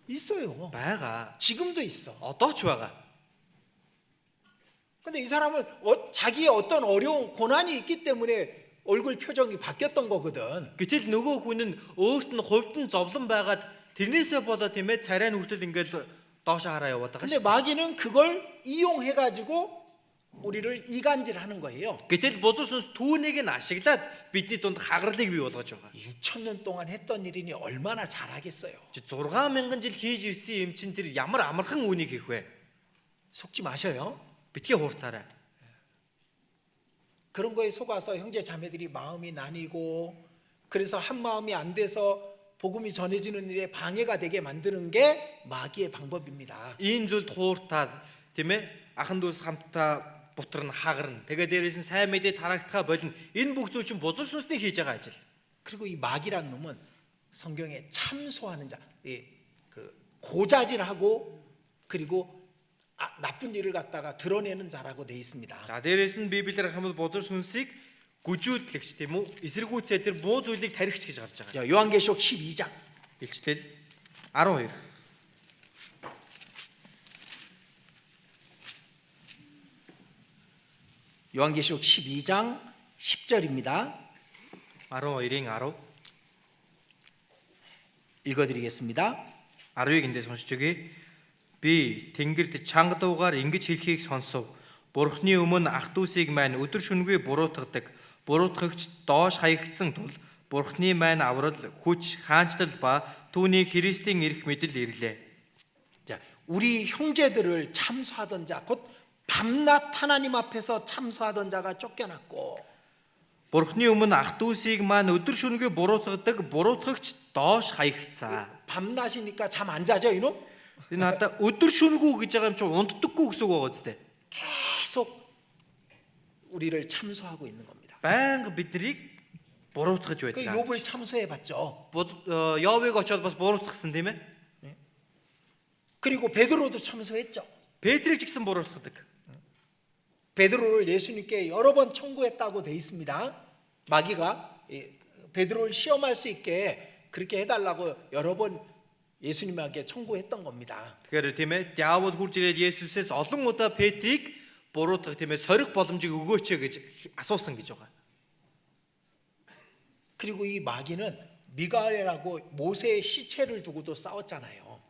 있어요. байгаа. 지금도 있어. Одоо ч байгаа. 근데 이 사람은 자기의 어떤 어려운 고난이 있기 때문에 얼굴 표정이 바뀌었던 거거든. Гэтэл нөгөө хүн нь өөрт нь хувьд нь зовлон байгаад тэрнээсээ болоод тийм ээ царай нь хүртэл ингээд доошо хараа яваад байгаа 근데 шүү. 마귀는 그걸 이용해 가지고 우리를 이간질하는 거예요. Гэтэл бузар сүнс түүнийг нь ашиглаад бидний дунд хагаралыг бий болгож байгаа. 6,000년 동안 했던 일이니 얼마나 잘하겠어요. 6000 жил хийж ирсэн юм чин тэр ямар амархан үнийг хийх вэ? 속지 마셔요. Битгий хууртаарай. 그런 거에 속아서 형제 자매들이 마음이 나뉘고 그래서 한 마음이 안 돼서 복음이 전해지는 일에 방해가 되게 만드는 게 마귀의 방법입니다. Ийм зүйлд хууртаад тийм ээ ахан дүүс хамтдаа бутарна хагарна. Тэгээ дээрээс нь сайн мэдээ тараагдахаа болно. Энэ бүх зүйл чинь бузар сүнсний хийж байгаа ажил. 그리고 이 마귀란 놈은 성경에 참소하는 자, 그 고자질하고 그리고 나쁜 일을 갖다가 드러내는 자라고 돼 있습니다. За дээрээс нь Библиэр хамт бузар сүнсийг гүжүүлэгч тийм үү? Эсэргүүцээ тэр муу зүйлийг тархич гэж гарч байгаа. 자, 요한계시록 12장. Илчлэл 12. 요한계시록 12장 10절입니다. 12-ийн 10. 읽어드리겠습니다. 10-ыг эндээс уншиж өгье. Би Тэнгэрд чанга дуугаар ингэж хэлхийг сонсов. Бурхны өмнө ах дүүсийг маань өдөр шөнөгүй буруутгадаг. Буруутгагч доош хаягдсан тул Бурхны маань аврал, хүч, хаанчлал ба түүний Христийн эрх мэдэл ирлээ. 자, 우리 형제들을 참소하던 자, 곧 밤낮 하나님 앞에서 참소하던 자가 쫓겨났고 Бурхны өмнө ах дүүсийг маань өдөр шөнөгүй буруутгадаг. Буруутгагч доош хаягдсан. 밤낮이니까 잠 안 자죠 이놈? Энэ надаа өдөр шөнөгүй гэж байгаа юм чи унтдаггүй гэсэн үг байгаа зү. 계속 우리를 참소하고 있는 겁니다. Байнга биднийг буруутгаж 그 байдаг. 욥을 참소해 봤죠. Йовыг очоод бас буруутгасан тийм ээ. 그리고 베드로도 참소했죠. Петрийг ч гэсэн буруутгадаг. 베드로를 예수님께 여러 번 청구했다고 돼 있습니다. 마귀가 베드로를 시험할 수 있게 그렇게 해달라고 여러 번 예수님에게 청구했던 겁니다. Тэгэхээр тийм ээ диавол хурж ирээд Есүсээс олон удаа Петрийг буруутгах тийм ээ сорих боломжийг өгөөч гэж асуусан гэж байгаа. 그리고 이 마귀는 미가엘하고 모세의 시체를 두고도 싸웠잖아요.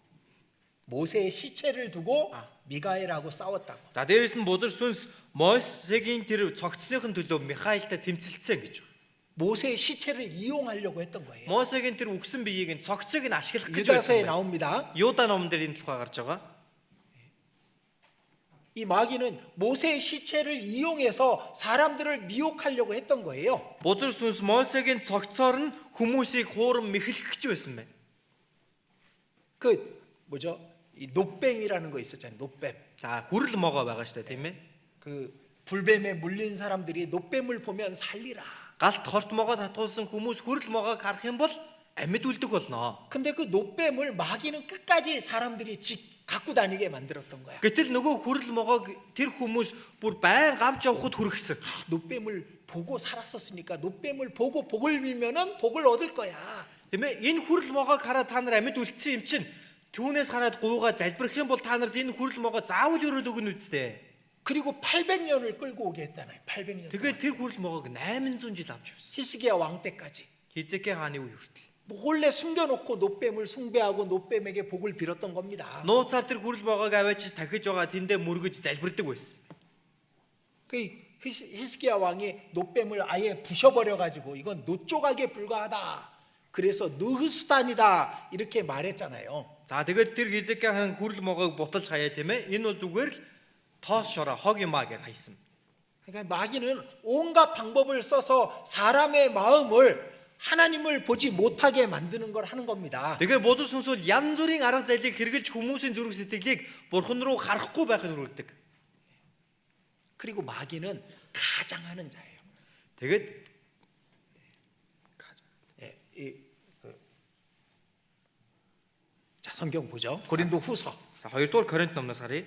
모세의 시체를 두고 미가엘하고 싸웠다고. За дээрэс нь бузар сүнс Мосегийн тэр цогцсныхын төлөө Михаилтай тэмцэлцсэн гэж байна. 모세의 시체를 이용하려고 했던 거예요. Мосегийн тэр үгсэн биеийг нь цогцыг нь ашиглах гэж 유다서에 байсан. 나옵니다. Юда номон дээр энэ тухай гарч байгаа. 이 마귀는 모세의 시체를 이용해서 사람들을 미혹하려고 했던 거예요. Бузар сүнс Мосегийн цогцоор нь хүмүүсийг хуурам мэхлэх гэж байсан байна. 그 뭐죠? 이 노뱀이라는 거 있었잖아요. 노뱀. За хүрэл могоо байгаа шүү дээ тийм ээ. 그 불뱀에 물린 사람들이 노뱀을 보면 살리라. Галт хорт могоо татуулсан хүмүүс хүрэл могоог харах юм бол амьд үлдэх болно. 근데 그 노뱀을 마귀는 끝까지 사람들이 갖고 다니게 만들었던 거야. Гэтэл нөгөө хүрэл могоог тэр хүмүүс бүр байн авч явахд хүргэсэн. 노뱀을 보고 살았었으니까 노뱀을 보고 복을 빌면은 복을 얻을 거야. Тийм ээ энэ хүрэл могоог хараад та нар амьд үлдсэн юм чинь түүнээс хараад гуйгаа залбирх юм бол та нарт энэ хүрэл могоо заавал өрөөл өгнө үсттэй. 그리고 800년을 끌고 오게 했잖아요. 800년. Тэгээд тэр хүрэл могоог 800 жил авч явсан. 히스기야 왕 때까지. Хизекэ хааны үе хүртэл. 몰래 숨겨놓고 노뱀을 숭배하고 노뱀에게 복을 빌었던 겁니다. Нууцаар тэр хүрэл могоог аваач дахиж байгаа тэндээ мүргэж залбирдаг байсан. 그 히스기야 왕이 노뱀을 아예 부셔버려 가지고 이건 노조각에 불과하다. 그래서 느흐수단이다 이렇게 말했잖아요. За тэгээд тэр Хизекэ хаан хүрэл могоог буталж хаяа тийм ээ. Энэ бол зүгээр л тоос шороо хог юмаа гэж хайсан. 그러니까 마귀는 온갖 방법을 써서 사람의 마음을 하나님을 보지 못하게 만드는 걸 하는 겁니다. Тэгэхээр бузар сүнс бол янз бүрийн арга зайлыг хэрэгжилж хүмүүсийн зүрх сэтгэлийг бурхан руу харахгүй байхад хүргэдэг. 그리고 마귀는 가장하는 자예요. Тэгээд 자, 성경 보죠. 고린도후서. за 2-р Коринт номноос харъя.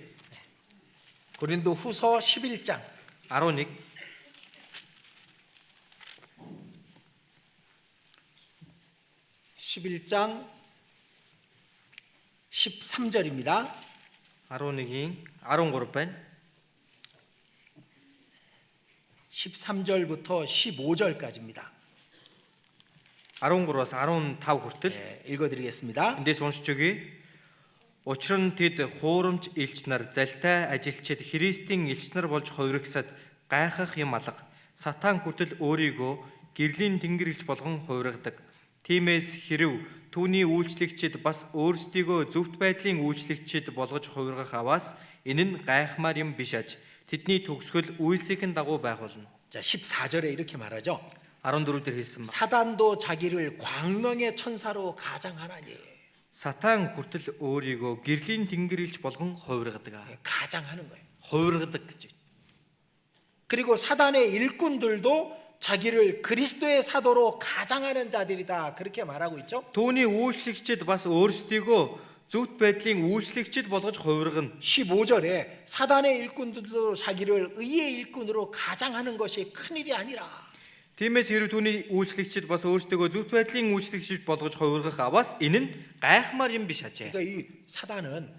고린도후서 11장 11 11장 13절입니다. 11-ийн 13 байна. 13절부터 15절까지입니다. 13-аас 15 хүртэл 읽어드리겠습니다. эндээс уншиж өгье. Учир нь тэд хуурамч элч нар, залтай ажилчид, Христийн элч нар болж хувирагсад гайхах юм алга. Сатан хүртэл өөрийгөө гэрлийн тэнгэрэлж болгон хувиргадаг. Тиймээс хэрв түүний үйлчлэгчид бас өөрсдийгөө зөвхт байдлын үйлчлэгчид болгож хувиргах аваас энэ нь гайхмаар юм биш аж. Тэдний төгсгөл үйлсийн дагуу байх болно. 자, 14절에 이렇게 말하죠. 14-дөр хэлсэн ба. 사단도 자기를 광명의 천사로 가장하나니. Сатан хүртэл өөрийгөө гэрлийн тэнгэрэлж болгон хувиргадаг. 가장하는 거예요. Хувиргадаг гэж. 그리고 사단의 일꾼들도 자기를 그리스도의 사도로 가장하는 자들이다. 그렇게 말하고 있죠. Түүний үйлчлэгчид бас өөрсдийгөө зөвхт байдлын үйлчлэгчид болгож хувиргана. 15절에 사단의 일꾼들도 자기를 의의 일꾼으로 가장하는 것이 큰일이 아니라. Тиймээс хэрэг түүний үйлчлэгчид бас өөрсдийгөө зөвхт байдлын үйлчлэгчид болгож хувиргах аваас энэ нь гайхмаар юм биш ажээ. 그러니까 이 사단은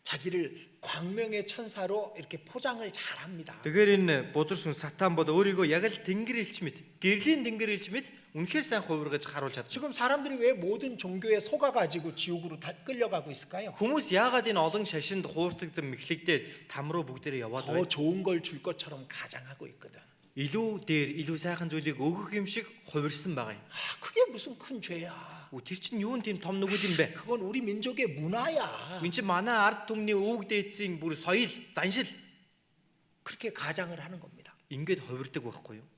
자기를 광명의 천사로 이렇게 포장을 잘합니다. Тэгэхээр энэ бузар сүн сатан бол өөрийгөө яг л тэнгэр элч мэт, гэрлийн тэнгэр элч мэт үнэхээр сайн хувиргаж харуулж чаддаг. 지금 사람들이 왜 모든 종교에 속아가지고 지옥으로 다 끌려가고 있을까요? Хүмүүс яагаад энэ олон шашинд хууртагдсан мэхлэгдээд там руу бүгдээрээ яваад 더 байна? 좋은 걸 줄 것처럼 가장하고 있거든. Илүү дээр, илүү сайхан зүйлийг өгөх юм шиг хувирсан байгаа юм. 그게 무슨 큰 죄야. Тэр чинь юу тийм том нүгэл юм бэ? 그건 우리 민족의 문화야. Энд чинь манай ард түмний өвөг дээдсийн бүр соёл, заншил 그렇게 가장을 하는 겁니다. ингээд хувирдаг байхгүй юу?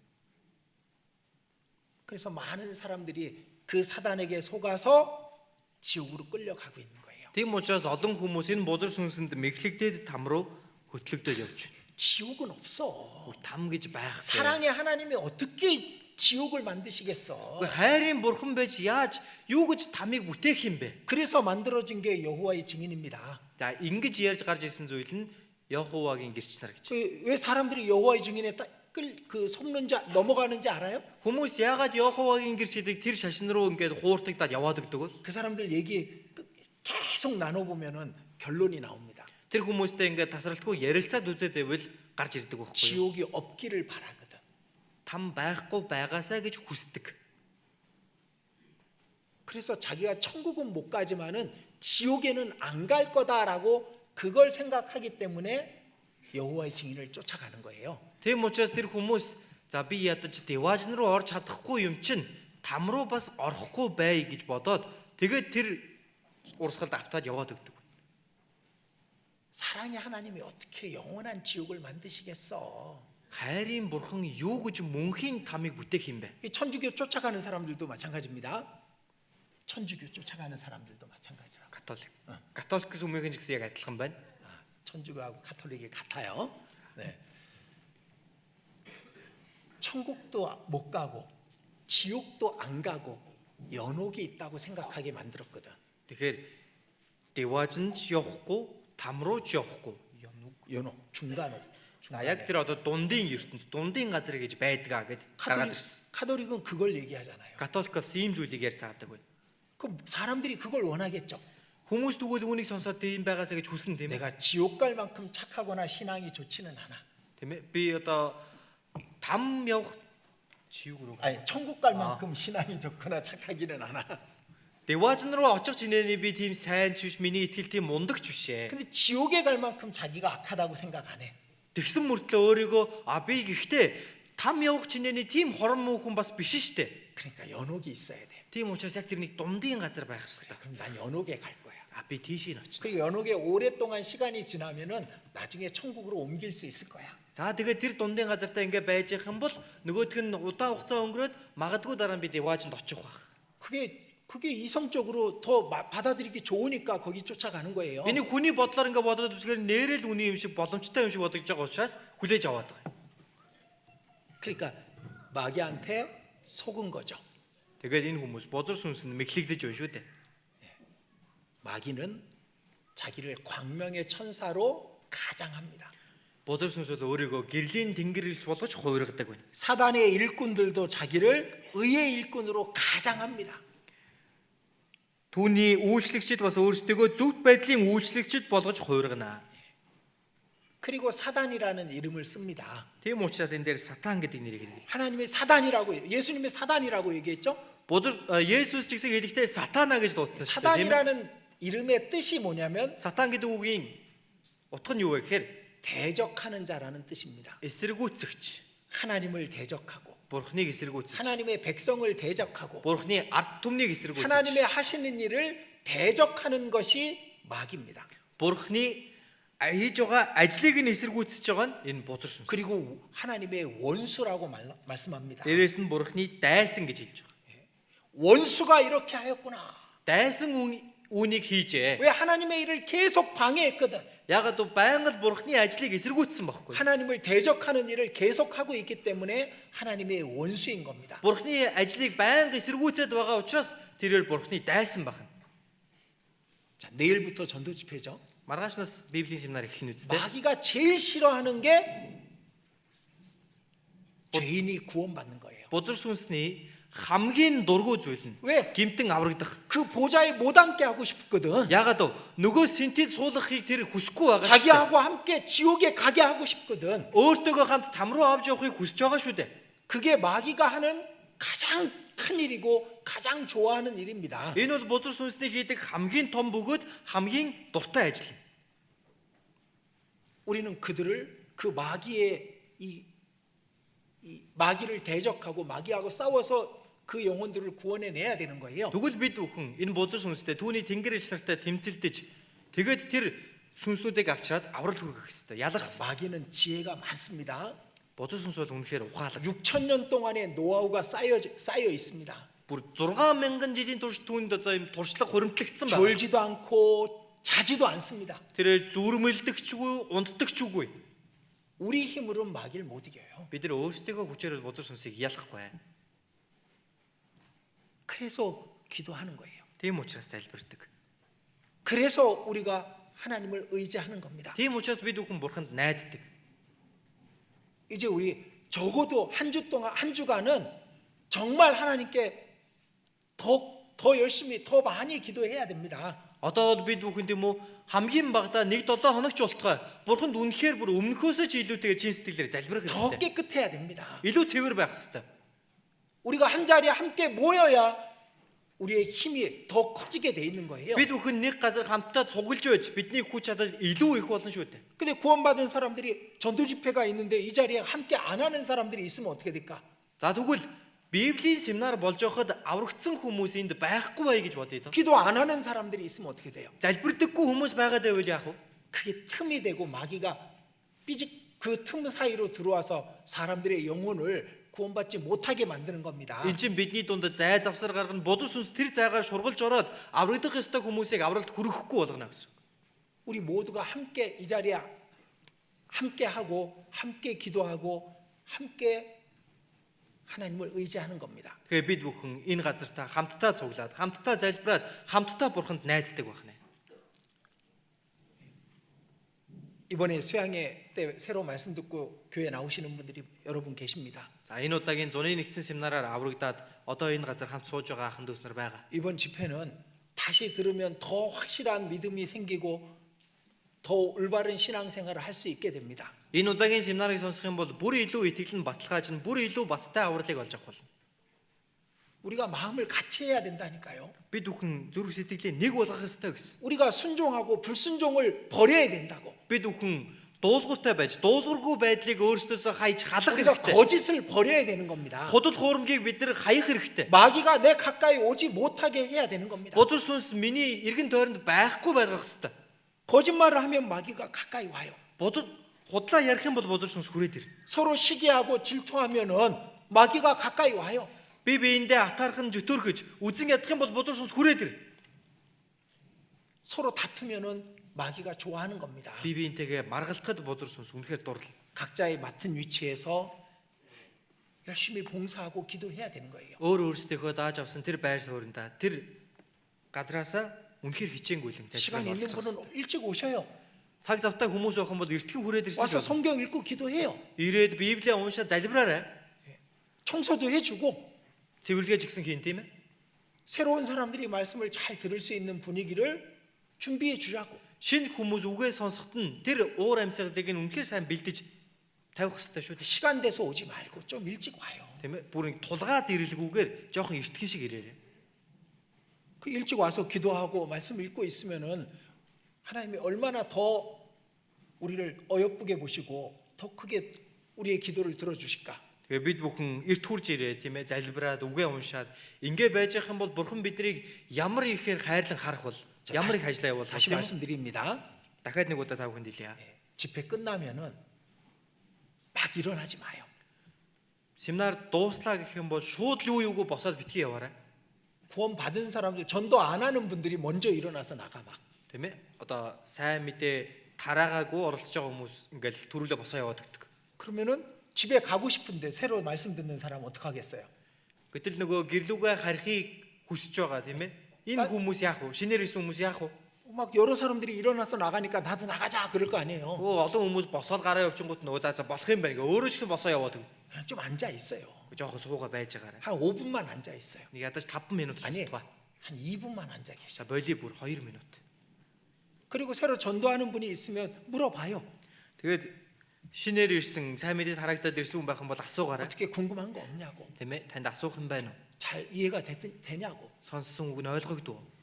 그래서 많은 사람들이 그 사단에게 속아서 지옥으로 끌려가고 있는 거예요. Тийм учраас олон хүмүүс энэ бузар сүнсэнд мэхлэгдээд там руу хөтлөгдөж явж байна. 지옥은 없어. Там гэж байхгүй. 사랑의 하나님이 어떻게 지옥을 만드시겠어? хайрын бурхан байж яаж юу гэж тамыг бүтээх юм бэ? 그래서 만들어진 게 여호와의 증인입니다. За ингэж ярьж гарч ирсэн зүйл нь Яховагийн гэрч нар гэж. 왜 사람들이 여호와의 증인에 속는지 넘어가는지 알아요? Хүмүүс яагаад Яховагийн гэрч гэдэг тэр шашин руу ингээд хууртагдаад яваад өгдөг вэ? 그 사람들 얘기 계속 나눠보면은 결론이 나옵니다. Тэр хүмүүстэй ингээд тасралтгүй ярилцаад үзээд байвал гарч ирдэг байхгүй юу? 지옥이 없기를 바라거든. Там байхгүй байгаасаа гэж хүсдэг. 그래서 자기가 천국은 못 가지만은 지옥에는 안 갈 거다라고 그걸 생각하기 때문에 여호와의 증인을 쫓아가는 거예요. Тийм учраас тэр хүмүүс за би ядаж деважн руу орж чадахгүй юм чинь там руу бас орохгүй бай гэж бодоод тэгээд тэр урсгалд автаад яваад өгдөг. 사랑의 하나님이 어떻게 영원한 지옥을 만드시겠어? хайрын бурхан юу гэж мөнхийн тамыг бүтээх юм бэ? 이 천주교 쫓아가는 사람들도 마찬가지입니다. 천주교 쫓아가는 사람들도 마찬가지라. Католик. Католик гэсэн үеийн ч гэсэн яг адилхан байна. 천주교하고 가톨릭이 같아요. 네. 천국도 못 가고 지옥도 안 가고 연옥이 있다고 생각하게 만들었거든. Тэгэхээр деважн ч явахгүй, там руу ч явахгүй. 연옥, 중간옥. За яг тэр одоо дундын ертөнц, дундын газар гэж байдгаа гэж гаргаад ирсэн. 카톨릭은 그걸 얘기하잖아요. Католикос ийм зүйлийг ярьж цаадаг байна. 그럼 사람들이 그걸 원하겠죠. Хүмүүс тэгвэл үүнийг сонсоод тийм байгаасаа гэж хүсэн тийм ээ. 내가 지옥 갈 만큼 착하거나 신앙이 좋지는 않아. Тийм ээ. Би одоо там явах 지옥 руу. 아니 천국 갈 만큼 신앙이 좋거나 착하기는 않아. Деважн руу очих чинээний би тийм сайн ч биш, миний итгэл тийм мундаг ч биш ээ. 근데 지옥에 갈 만큼 자기가 악하다고 생각 안 해. Тэгсэн мөртлөө өөрийгөө би гэхдээ там явах чинээний тийм хорон муу хүн бас биш штэ. 그러니까 연옥이 있어야 돼. Тийм учраас яг тэр нэг дундын газар байх хэрэгтэй. 그럼 난 연옥에 갈 거야. Би тийшээ н очиж. 그 연옥에 오랫동안 시간이 지나면은 나중에 천국으로 옮길 수 있을 거야. За тэгээд тэр дундын газартаа ингээ байж их юм бол нөгөөх нь удаа хугацаа өнгөрөөд магадгүй дараа нь би деважнд очих байх. 그게 이성적으로 더 받아들이기 좋으니까 거기 쫓아가는 거예요. Энийг хүний бодлоор ингээ бодоод үзгээр нэрэл үний юм шиг боломжтой юм шиг бодож байгаа учраас хүлээж аваад байгаа. 그러니까 마귀한테 속은 거죠. Тэгээд энэ хүмүүс бузар сүнсэнд мэхлэгдэж байна шүү дээ. 마귀는 자기를 광명의 천사로 가장합니다. Бузар сүнс бол өөрийгөө гэрлийн тэнгэрэлж болгож хувиргадаг байна. 사단의 일꾼들도 자기를 의의 일꾼으로 가장합니다. Түүний үйлчлэгчид бас өөрсдөө зөвхт байдлын үйлчлэгчид болгож хувиргана. 그리고 사단이라는 이름을 씁니다. Тийм учраас энэ дээр сатан гэдэг нэрийг хэлдэг. 하나님의 사단이라고 예수님의 사단이라고 얘기했죠. Бузар Есүс ч гэсэн хэлэхдээ сатана гэж дуудсан шүү дээ. 사단이라는 이름의 뜻이 뭐냐면 Сатан гэдэг үгийн утга нь юу вэ гэхээр 대적하는 자라는 뜻입니다. эсэргүүцэгч, 하나님을 대적하고 Бурхныг эсэргүүцэж, 하나님의 백성을 대적하고 Бурхны ард түмнийг эсэргүүцэж, 하나님의 하시는 일을 대적하는 것이 마귀입니다. Бурхны хийж байгаа ажлыг нь эсэргүүцэж байгаа нь энэ бузар сүнс. 그리고 하나님의 원수라고 말씀합니다. Дээрээс нь Бурхны дайсан гэж хэлж байгаа. 원수가 이렇게 하였구나. Дайсан үүнийг хийжээ. 왜 하나님의 일을 계속 방해했거든. Ягаад гэвэл байнга л Бурхны ажлыг эсэргүүцсэн байхгүй. 하나님을 대적하는 일을 계속하고 있기 때문에 하나님의 원수인 겁니다. Бурхны ажлыг байнга эсэргүүцээд байгаа учраас тэрээр Бурхны дайсан байна. 자, 내일부터 전도 집회죠. Маргаашнаас Библийн семинар эхэлнэ үстэй. 마귀가 제일 싫어하는 게 죄인이 구원받는 거예요. Бузар сүнсний хамгийн дургүй зүйл нь 왜? гимтэн аврагдах. 그 보좌에 못 앉게 하고 싶거든. Ягаад вэ? Нөгөө синтез суулгахыг тэр хүсэхгүй байгаа шүү дээ. 자기하고 함께 지옥에 가게 하고 싶거든. Өөртөөгөө хамт там руу авч явахыг хүсэж байгаа шүү дээ. 그게 마귀가 하는 가장 큰 일이고 가장 좋아하는 일입니다. Энэ бол бузар сүнсний хийдэг хамгийн том бөгөөд хамгийн дуртай ажил. 우리는 그들을 그 마귀의 이 마귀를 대적하고 마귀하고 싸워서 그 영혼들을 구원해내야 되는 거예요. Тэгвэл бид бүхэн энэ бузар сүнстэй түүний тэнгэр ишлэртэй тэмцэлдэж тэгээд тэр сүнснүүдийг авчираад аврал хүргэх хэрэгтэй. Ялах хэрэгтэй. 마귀는 지혜가 많습니다. Бузар сүнс бол үнэхээр ухаалаг. 6,000년 동안의 노하우가 쌓여 있습니다. Бүр 6000 жилийн турш түүнд одоо юм туршлага хуримтлагдсан байна. 졸지도 않고 자지도 않습니다. Тэр зүрмэлдэгчгүй, унтдагчгүй. 우리 힘으로는 마귀를 못 이겨요. Бид нар өөрсдийнхөө хүчээр бузар сүнсийг ялахгүй. 그래서 기도하는 거예요. Тийм учраас залбирдаг. 그래서 우리가 하나님을 의지하는 겁니다. Тийм учраас бид бүхэн бурханд найддаг. 이제 우리 적어도 한 주 동안 한 주간은 정말 하나님께 더 열심히 더 많이 기도해야 됩니다. Одоо бол бид бүхэн тийм үү хамгийн багадаа 1-7 хоног ч болтугай. Бурханд үнэхээр бүр өмнөхөөсөө ч илүүтэйгээр чин сэтгэлээр залбирах 더 хэрэгтэй. 깨끗해야 됩니다. илүү цэвэр байх хэрэгтэй. 우리가 한 자리에 함께 모여야 우리의 힘이 더 커지게 돼 있는 거예요. Бид бүхэн нэг газар хамтдаа цуглаж байж бидний хүч чадал илүү их болно шүү дээ. 근데 구원받은 사람들이 전도 집회가 있는데 이 자리에 함께 안 하는 사람들이 있으면 어떻게 될까? За тэгвэл Библийн семинар болж байхад аврагдсан хүмүүс энд байхгүй бай гэж бодъё доо. 기도 안 하는 사람들이 있으면 어떻게 돼요? Залбирдаггүй хүмүүс байгаад байвал яах вэ? 그게 틈이 되고 마귀가 그 틈 사이로 들어와서 사람들의 영혼을 구원받지 못하게 만드는 겁니다. Энд чинь бидний дунд зай завсар гаргана бузар сүнс тэр зайгаар шургалж ороод аврагдах ёстой хүмүүсийг авралт хүргэхгүй болгоно гэсэн. 우리 모두가 함께 이 자리에 함께 하고 함께 기도하고 함께 하나님을 의지하는 겁니다. Тэгээ бид бүхэн энэ газартаа хамтдаа цуглаад, хамтдаа залбираад, хамтдаа бурханд найддаг байна. 이번에 수양회 때 새로 말씀 듣고 교회 나오시는 분들이 여러분 계십니다. За энэ удаагийн зуны нэгдсэн семинараар аврагдаад одоо энэ газар хамт сууж байгаа ахын дүүс нар байгаа. 이번 집회는 다시 들으면 더 확실한 믿음이 생기고 더 올바른 신앙생활을 할 수 있게 됩니다. Энэ удаагийн семинарыг сонсох юм бол бүр илүү итгэл нь баталгааж нь бүр илүү баттай авралыг олж авах болно. 우리가 마음을 같이 해야 된다니까요. Бид бүхэн зүрх сэтгэлээ нэг болгох ёстой гэсэн. 우리가 순종하고 불순종을 버려야 된다고. Бид бүхэн дуулууртай байж, дуулуургүй байдлыг өөрсдөөсөө хайж халах 우리가 хэрэгтэй. 거짓을 버려야 되는 겁니다. Худал хуурмгийг бид нар хаях хэрэгтэй. 마귀가 내 가까이 오지 못하게 해야 되는 겁니다. Бузар сүнс миний эргэн тойронд байхгүй байлгах хэрэгтэй. 거짓말을 하면 마귀가 가까이 와요. Худлаа ярих юм бол бузар сүнс хүрээд ир. 서로 시기하고 질투하면은 마귀가 가까이 와요. Би биендээ атаархан зүтөрхөж, үзэн ядах юм бол бузар сүнс хүрээд ир. 서로 다투면은 마귀가 좋아하는 겁니다. Би биентэйгээ маргалтахад бузар сүнс үнэхээр дурлал. 각자의 맡은 위치에서 열심히 봉사하고 기도해야 되는 거예요. Өөрсдийнхөө дааж авсан тэр байр суурьнда тэр газраасаа үнэхээр хичээнгүйлэн 시간 있는 залбирах. 분은 일찍 오셔요. Цаг завтай хүмүүс байх юм бол эртхэн хүрээд ирсэн 와서 шүү. 성경 읽고 기도해요. Ирээд Библийг уншаад залбираарай. 청소도 해주고 Цэвэрлэгээ ч гэсэн хийн тийм ээ. 새로운 사람들이 말씀을 잘 들을 수 있는 분위기를 준비해 주자고. Шинэ хүмүүс үгээ сонсоход нь тэр уур амьсгалыг нь үнэхээр сайн бэлдэж тавих хэрэгтэй шүү дээ. 시간 돼서 오지 말고 좀 일찍 와요. Тийм ээ. Бүрэн тулгаад ирэлгүйгээр жоохон эртхэн шиг ирээрэй. 그 그 일찍 와서 기도하고 말씀 읽고 있으면은 하나님이 얼마나 더 우리를 어여쁘게 보시고 더 크게 우리의 기도를 들어주실까? Тэгээ бид бүхэн эрт хурж ирээ тийм ээ залбираад үгээ уншаад ингээ байж байгаа юм бол бурхан биднийг ямар ихээр хайрлан харах бол ямар их ажиллаа явуулах 다시 вэ? 말씀드립니다. Дахиад нэг удаа та бүхэнд хэлье. 집회 끝나면은 막 일어나지 마요. Семинар дууслаа гэх юм бол шууд юу юугүй босоод битгий яваарай. 구원 받은 사람들 전도 안 하는 분들이 먼저 일어나서 나가 막. Тийм ээ. Одоо сайн мэдээ тараагаагүй оролцож байгаа хүмүүс ингээл төрүүлээ босоо яваад өгдөг. 그러면은 집에 가고 싶은데 새로 말씀 듣는 사람 어떻게 하겠어요? Гэтэл нөгөө гэрлүүгээ харихыг хүсэж байгаа тийм ээ. Энэ хүмүүс яах вэ? Шинээр ирсэн хүмүүс яах вэ? 막 여러 사람들이 일어나서 나가니까 나도 나가자 그럴 거 아니에요. Олон хүмүүс босоод гараа явчихгууд нөгөө за болох юм байна гэ өөрөө ч гэсэн босоо яваад өг. 그냥 좀 앉아 있어요. Жохон суугаа байж байгаарай. 한 5분만 앉아 있어요. Нэг ядаж 5 минут 아니, шалтгаа. 한 2분만 앉아 계셔. За болий бүр 2 минут. 그리고 새로 전도하는 분이 있으면 물어봐요. Тэгээд шинээр ирсэн сайн мэдээ харагдаад ирсэн хүн байх юм бол асуугаарай. 어떻게 궁금한 거 없냐고. Тийм ээ. Танд асуух юм байна уу? 잘 이해가 되냐고. Сонссон үг нь ойлгогдов уу?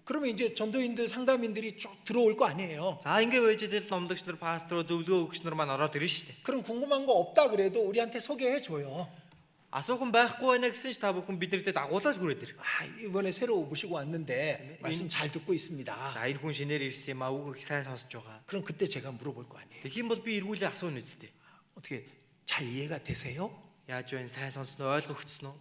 그러면 이제 전도인들 상담인들이 쭉 들어올 거 아니에요. За ингээ байж идэл номлогч нар, пастор, зөвлөгөө өгч нар маань ороод ирнэ шүү дээ. 그럼 궁금한 거 없다 그래도 우리한테 소개해 줘요. Асуух юм байхгүй байна гэсэн ч та бүхэн биднэртээ дагуулаад хүрээд ир. 아, 이번에 새로 오시고 왔는데 말씀 잘 듣고 있습니다. За энэ хүн шинээр ирсэн юм а үг их сайн сонсож байгаа. 그럼 그때 제가 물어볼 거 아니에요. Тэгэх юм бол би эргүүлээ асууна үсттэй. 어떻게 잘 이해가 되세요? Яаж вэ? Сайн сонссноо ойлгогдсон уу?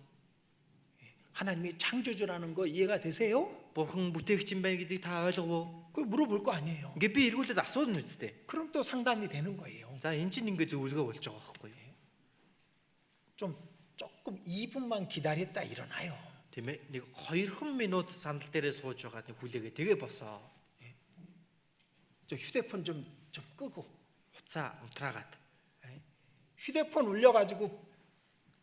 하나님이 창조주라는 거 이해가 되세요? Бурхан бүтээгч юм байна гэдгийг та ойлгов уу? 그걸 물어볼 거 아니에요. Ингээ би эргүүлээд асууна үсттэй. 그럼 또 상담이 되는 거예요. За эн чинь ингээ зөвлөгөө болж байгаа байхгүй юу? 좀 조금 2분만 기다렸다 일어나요. Тийм ээ. Нэг 2 минут сандал дээрээ сууж байгаа нэг хүлээгээ тэгээ босоо. 저 휴대폰 좀 끄고 Хуцаа унтраагаад. 휴대폰 울려가지고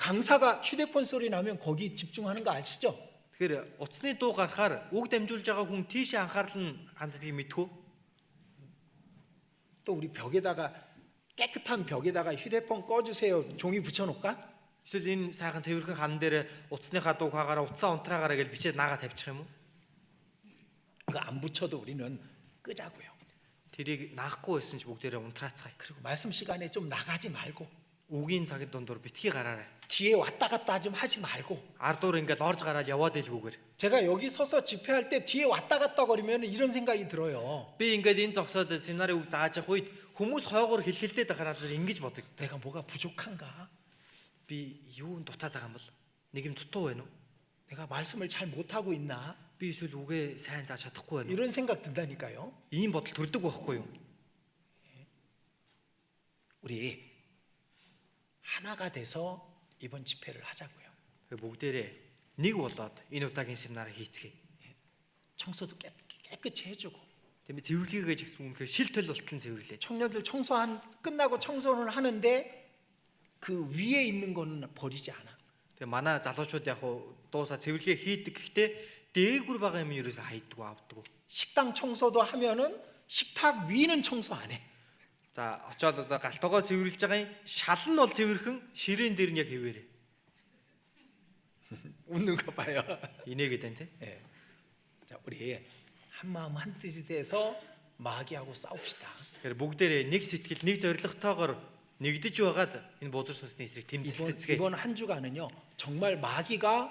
강사가 휴대폰 소리 나면 거기 집중하는 거 아시죠? Тэгэхээр утасны дуу гарахаар үг дамжуулж байгаа хүн тийшээ анхаарал нь ханддгийг мэдхүү. 또 우리 벽에다가 깨끗한 벽에다가 휴대폰 꺼주세요 종이 붙여놓을까? Эсвэл энэ сайхан цэвэрхэн хан дээр утасныхаа дууг хаагаараа утсаа унтраагаараа гэж бичээд наага тавьчих юм уу? 그거 안 붙여도 우리는 끄자고요. Тэрийг наахгүй байсан ч бүгдээрээ унтраацгаая. 그리고 말씀 시간에 좀 나가지 말고 Үгийн цагийн дундуур битгий гараарай. 뒤에 왔다 갔다 좀 하지 말고. Ардуур ингээл орж гараад яваад илгүүгээр. 제가 여기 서서 집회할 때 뒤에 왔다 갔다 거리면 이런 생각이 들어요. Би ингээд энэ зогсоод семинарын үг зааж явах үед хүмүүс хойгоор хэлхэлдээд байхаар надад ингэж бодог. 내가 뭐가 부족한가? Би юунд дутаад байгаа юм бол? Нэг юм дутуу байна уу? 내가 말씀을 잘 못하고 있나? Би эсвэл үгээ сайн зааж чадахгүй байна уу? 이런 생각 든다니까요. Ийм бодол төрдөг байхгүй юу? 우리 하나가 돼서 이번 집회를 하자고요. Бүгдээрээ нэг болоод энэ удаагийн семинарыг хийцгээе. 청소도 깨끗이 해주고 Тийм ээ цэвэрлэгээ гэж гэсэн үнэхээр шил төл болтол цэвэрлээ. 청년들 끝나고 청소를 하는데 그 위에 있는 거는 버리지 않아. Тэгээ манай залуучууд яг дуусаа цэвэрлэгээ хийдэг гэхдээ дээгүр байгаа юм ерөөсөө хайддаг авдаг. 식당 청소도 하면은 식탁 위는 청소 안 해. За очоод одоо галтогоо цэвэрлж байгаа юм шал нь бол цэвэрхэн ширээн дээр нь яг хэвээрээ. 웃는 거 봐요. Инээгээд байна те. 예. 자, 우리 한 마음 한 뜻이 돼서 마귀하고 싸웁시다. Тэгэхээр бүгдээрээ нэг сэтгэл нэг зоригтойгоор нэгдэж байгаад энэ бузар сүнсний эсрэг тэмцэлтэцгээе. 이번 한 주간은요 정말 마귀가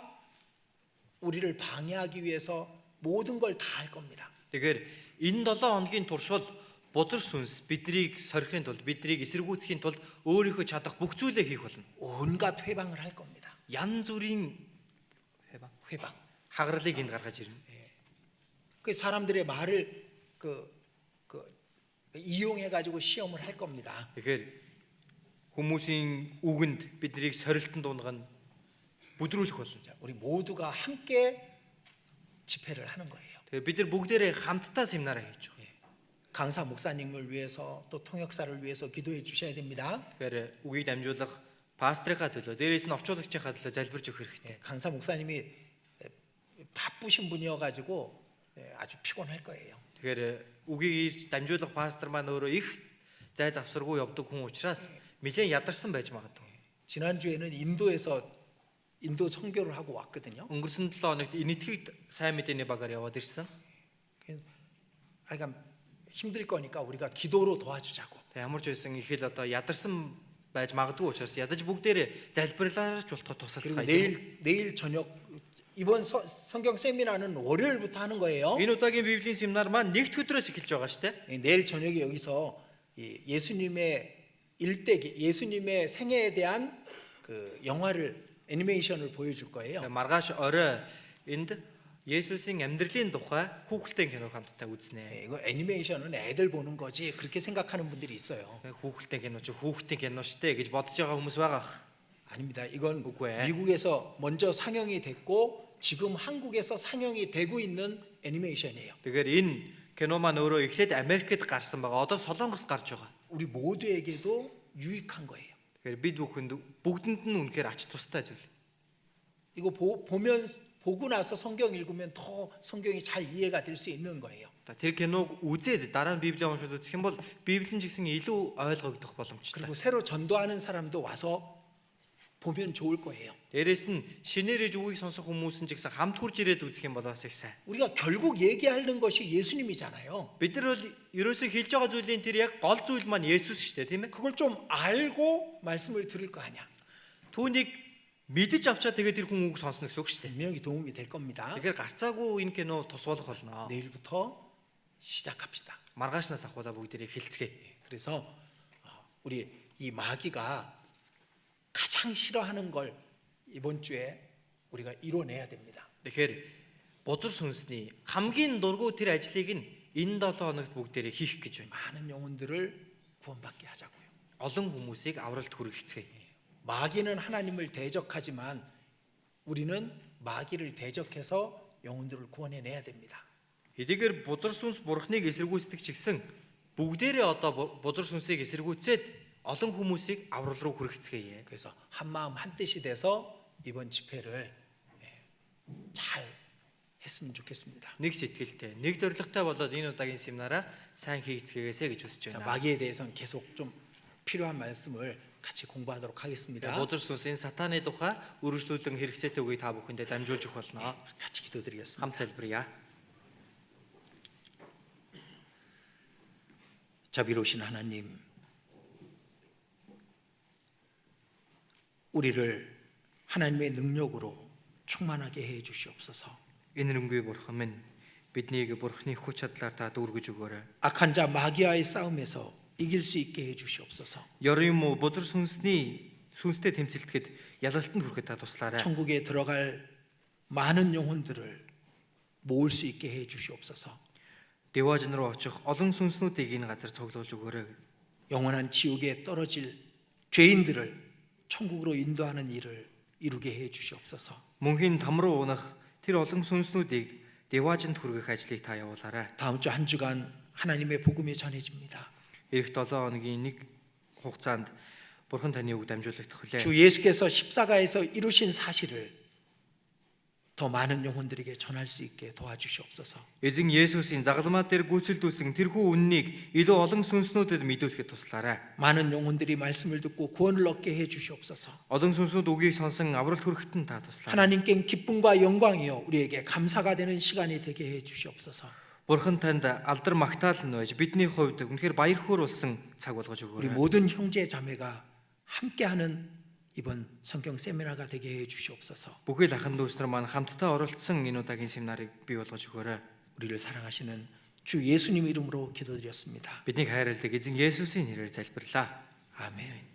우리를 방해하기 위해서 모든 걸 다 할 겁니다. Тэгэхээр энэ 7 хоногийн туршвал бузар сүнс биднийг сорихын тулд биднийг эсэргүүцхийн тулд өөрийнхөө чадах бүх зүйлээ хийх болно. 온갖 회방을 할 겁니다. Ян зүрийн 회방. хагаралыг энд гаргаж ирнэ. 그 사람들의 말을 이용해 가지고 시험을 할 겁니다. Тэгэхээр хүмүүсийн үгэнд биднийг сорилтон дунгана бүдрүүлэх болно. 자, 우리 모두가 함께 집회를 하는 거예요. Тэгээ бид нар бүгдээрээ хамтдаа семинараа хийж байгаа. 강사 목사님을 위해서 또 통역사를 위해서 기도해 주셔야 됩니다. Тэгэхээр үгийг дамжуулах пастрийнхаа төлөө дээрээс нь орчуулагчийнхаа төлөө залбирч өгөх хэрэгтэй. 강사 목사님이 바쁘신 분이어가지고 아주 피곤할 거예요. Тэгэхээр үгийг дамжуулах пастор маань өөрөө их зай завсаргүй явдаг хүн учраас нэлээд ядарсан байж магадгүй. 지난주에는 인도에서 인도 선교를 하고 왔거든요. Өнгөрсөн 7 хоногт энэтхэг сайн мэдээний багаар яваад ирсэн. 그러니까 힘들 거니까 우리가 기도로 도와주자고. Тэг ямар ч байсан их л одоо ядарсан байж магадгүй учраас ядаж бүгдээрээ залбирлаарч болоход 그리고 тусалцгаая. 내일 저녁 이번 성경 세미나는 월요일부터 하는 거예요. Энэ удаагийн Библийн семинар маань нэгд өдрөөс эхэлж байгаа шүү дээ. 내일 저녁에 여기서 예수님의 일대기, 예수님의 생애에 대한 그 영화를 애니메이션을 보여줄 거예요. Маргааш орой энд Есүсийн амьдралын тухай хүүхэлдэйн киног хамтдаа үзнэ. 이거 애니메이션은 애들 보는 거지 그렇게 생각하는 분들이 있어요. Хүүхэлдэйн кино чи хүүхдийн кино штэ гэж бодож байгаа хүмүүс байгаа. 아닙니다. 이건 үгүй ээ. 미국에서 먼저 상영이 됐고 지금 한국에서 상영이 되고 있는 애니메이션이에요. Тэгэхээр энэ кино маань өөрөө эхлээд Америкт гарсан байгаа. Одоо Солонгост гарч байгаа. 우리 모두에게도 유익한 거예요. Тэгэхээр бид бүгдэнд нь үнэхээр ач тустай зүйл. 이거 보고 나서 성경 읽으면 더 성경이 잘 이해가 될 수 있는 거예요. Тэр киног үзээд дараа нь Библийг уншаад үзэх юм бол Библийн ч гэсэн илүү ойлгогдох боломжтой. 그리고 새로 전도하는 사람도 와서 보면 좋을 거예요. Дээрээс нь шинээр иж үгийг сонсох хүмүүс нь ч гэсэн хамт хурж ирээд үзэх юм бол бас их сайн. 우리가 결국 얘기하는 것이 예수님이잖아요. Бид нар бол ерөөсөө хэлж байгаа зүйлийн тэр яг гол зүйл маань Есүс шүү дээ, тийм ээ? 그걸 좀 알고 말씀을 들을 거 아니야. Түүнийг мэдэж авчаа тэгээд тэр хүн үг сонсно гэсэн үг шүү дээ. 분명히 도움이 될 겁니다. Тэгэхээр гарцаагүй энэ кино тус болох болно. 내일부터 시작합시다. Маргаашнаас ахуулаа бүгдээрээ хэлцгээе. 그래서 우리 이 마귀가 가장 싫어하는 걸 이번 주에 우리가 이뤄내야 됩니다. Тэгэхээр бузар сүнсний хамгийн дургүй тэр ажлыг нь энэ 7 хоногт бүгдээрээ хийх гэж байна. 많은 영혼들을 구원받게 하자고요. Олон хүмүүсийг авралт хүргэцгээе. 마귀는 하나님을 대적하지만 우리는 마귀를 대적해서 영혼들을 구원해내야 됩니다. Эдгээр бузар сүнс бурхныг эсэргүүцдэг ч гэсэн бүгдээрээ одоо бузар сүнсийг эсэргүүцээд олон хүмүүсийг аврал руу хүргэцгээе. 그래서 한 마음 한 뜻이 돼서 이번 집회를 잘 했으면 좋겠습니다. Нэг сэтгэлтэй, нэг зоригтой болоод энэ удаагийн семинараа сайн хийгцгээгээсэ гэж хүсэж 자, байна. 마귀에 대해서는 계속 좀 필요한 말씀을 같이 공부하도록 하겠습니다. Бузар сүнсийн сатааны тухай үргэлжлүүлэн хэрэгцээтэй үгийг та бүхэндээ дамжуулж өгөх болно. 같이 기도드리겠습니다. Хамт залбирая. 자비로우신 하나님, 우리를 하나님의 능력으로 충만하게 해 주시옵소서. Энэрэнгүй бурхан минь биднийг бурхны хүч чадлаар та дүүргэж өгөөрэй. 악한 자 마귀와의 싸움에서 이길 수 있게 해 주시옵소서. Ёрын муу бузар сүнстэй тэмцэлдэхэд ялалтанд хүрэхэд та туслаарай. 천국에 들어갈 많은 영혼들을 모을 수 있게 해 주시옵소서. Дэваж руу очих олон сүнснүүдийг энэ газар цуглуулж өгөөрэй. 영원한 지옥에 떨어질 죄인들을 천국으로 인도하는 일을 이루게 해 주시옵소서. Мөнхийн там руу унах тэр олон сүнснүүдийг дэважинд хүргэх ажлыг та явуулаарай. 다음 주 한 주간 하나님의 복음이 전해집니다. Ирэх 7 хоногийн нэг хугацаанд бурхан таны үг дамжуулагдах хүлээ. 주 예수께서 십자가에서 이루신 사실을 더 많은 영혼들에게 전할 수 있게 도와주시옵소서. Эзэн Есүсийн загалмаа дээр гүйцэлдүүлсэн тэрхүү үннийг илүү олон сүнснүүдэд мэдүүлэхэд туслаарай. 많은 영혼들이 말씀을 듣고 구원을 얻게 해 주시옵소서. Олон сүнснүүд үгийг сонсон авралт хүрэхэд нь та туслаарай. 하나님께 기쁨과 영광이요 우리에게 감사가 되는 시간이 되게 해 주시옵소서. Бурхан танд алдар магтаал нь байж бидний хувьд үнэхээр баяр хөөр болсон цаг болгож 우리 өгөөрэй. 모든 형제 자매가 함께하는 이번 성경 세미나가 되게 해 주시옵소서. Бүхэл ахын дүүс нар маань хамтдаа оролцсон энэ удаагийн семинарыг бий болгож өгөөрэй. 우리를 사랑하시는 주 예수님 이름으로 기도드렸습니다. Бидний хайрладаг эзэн Есүсийн нэрээр залбирлаа. 아멘.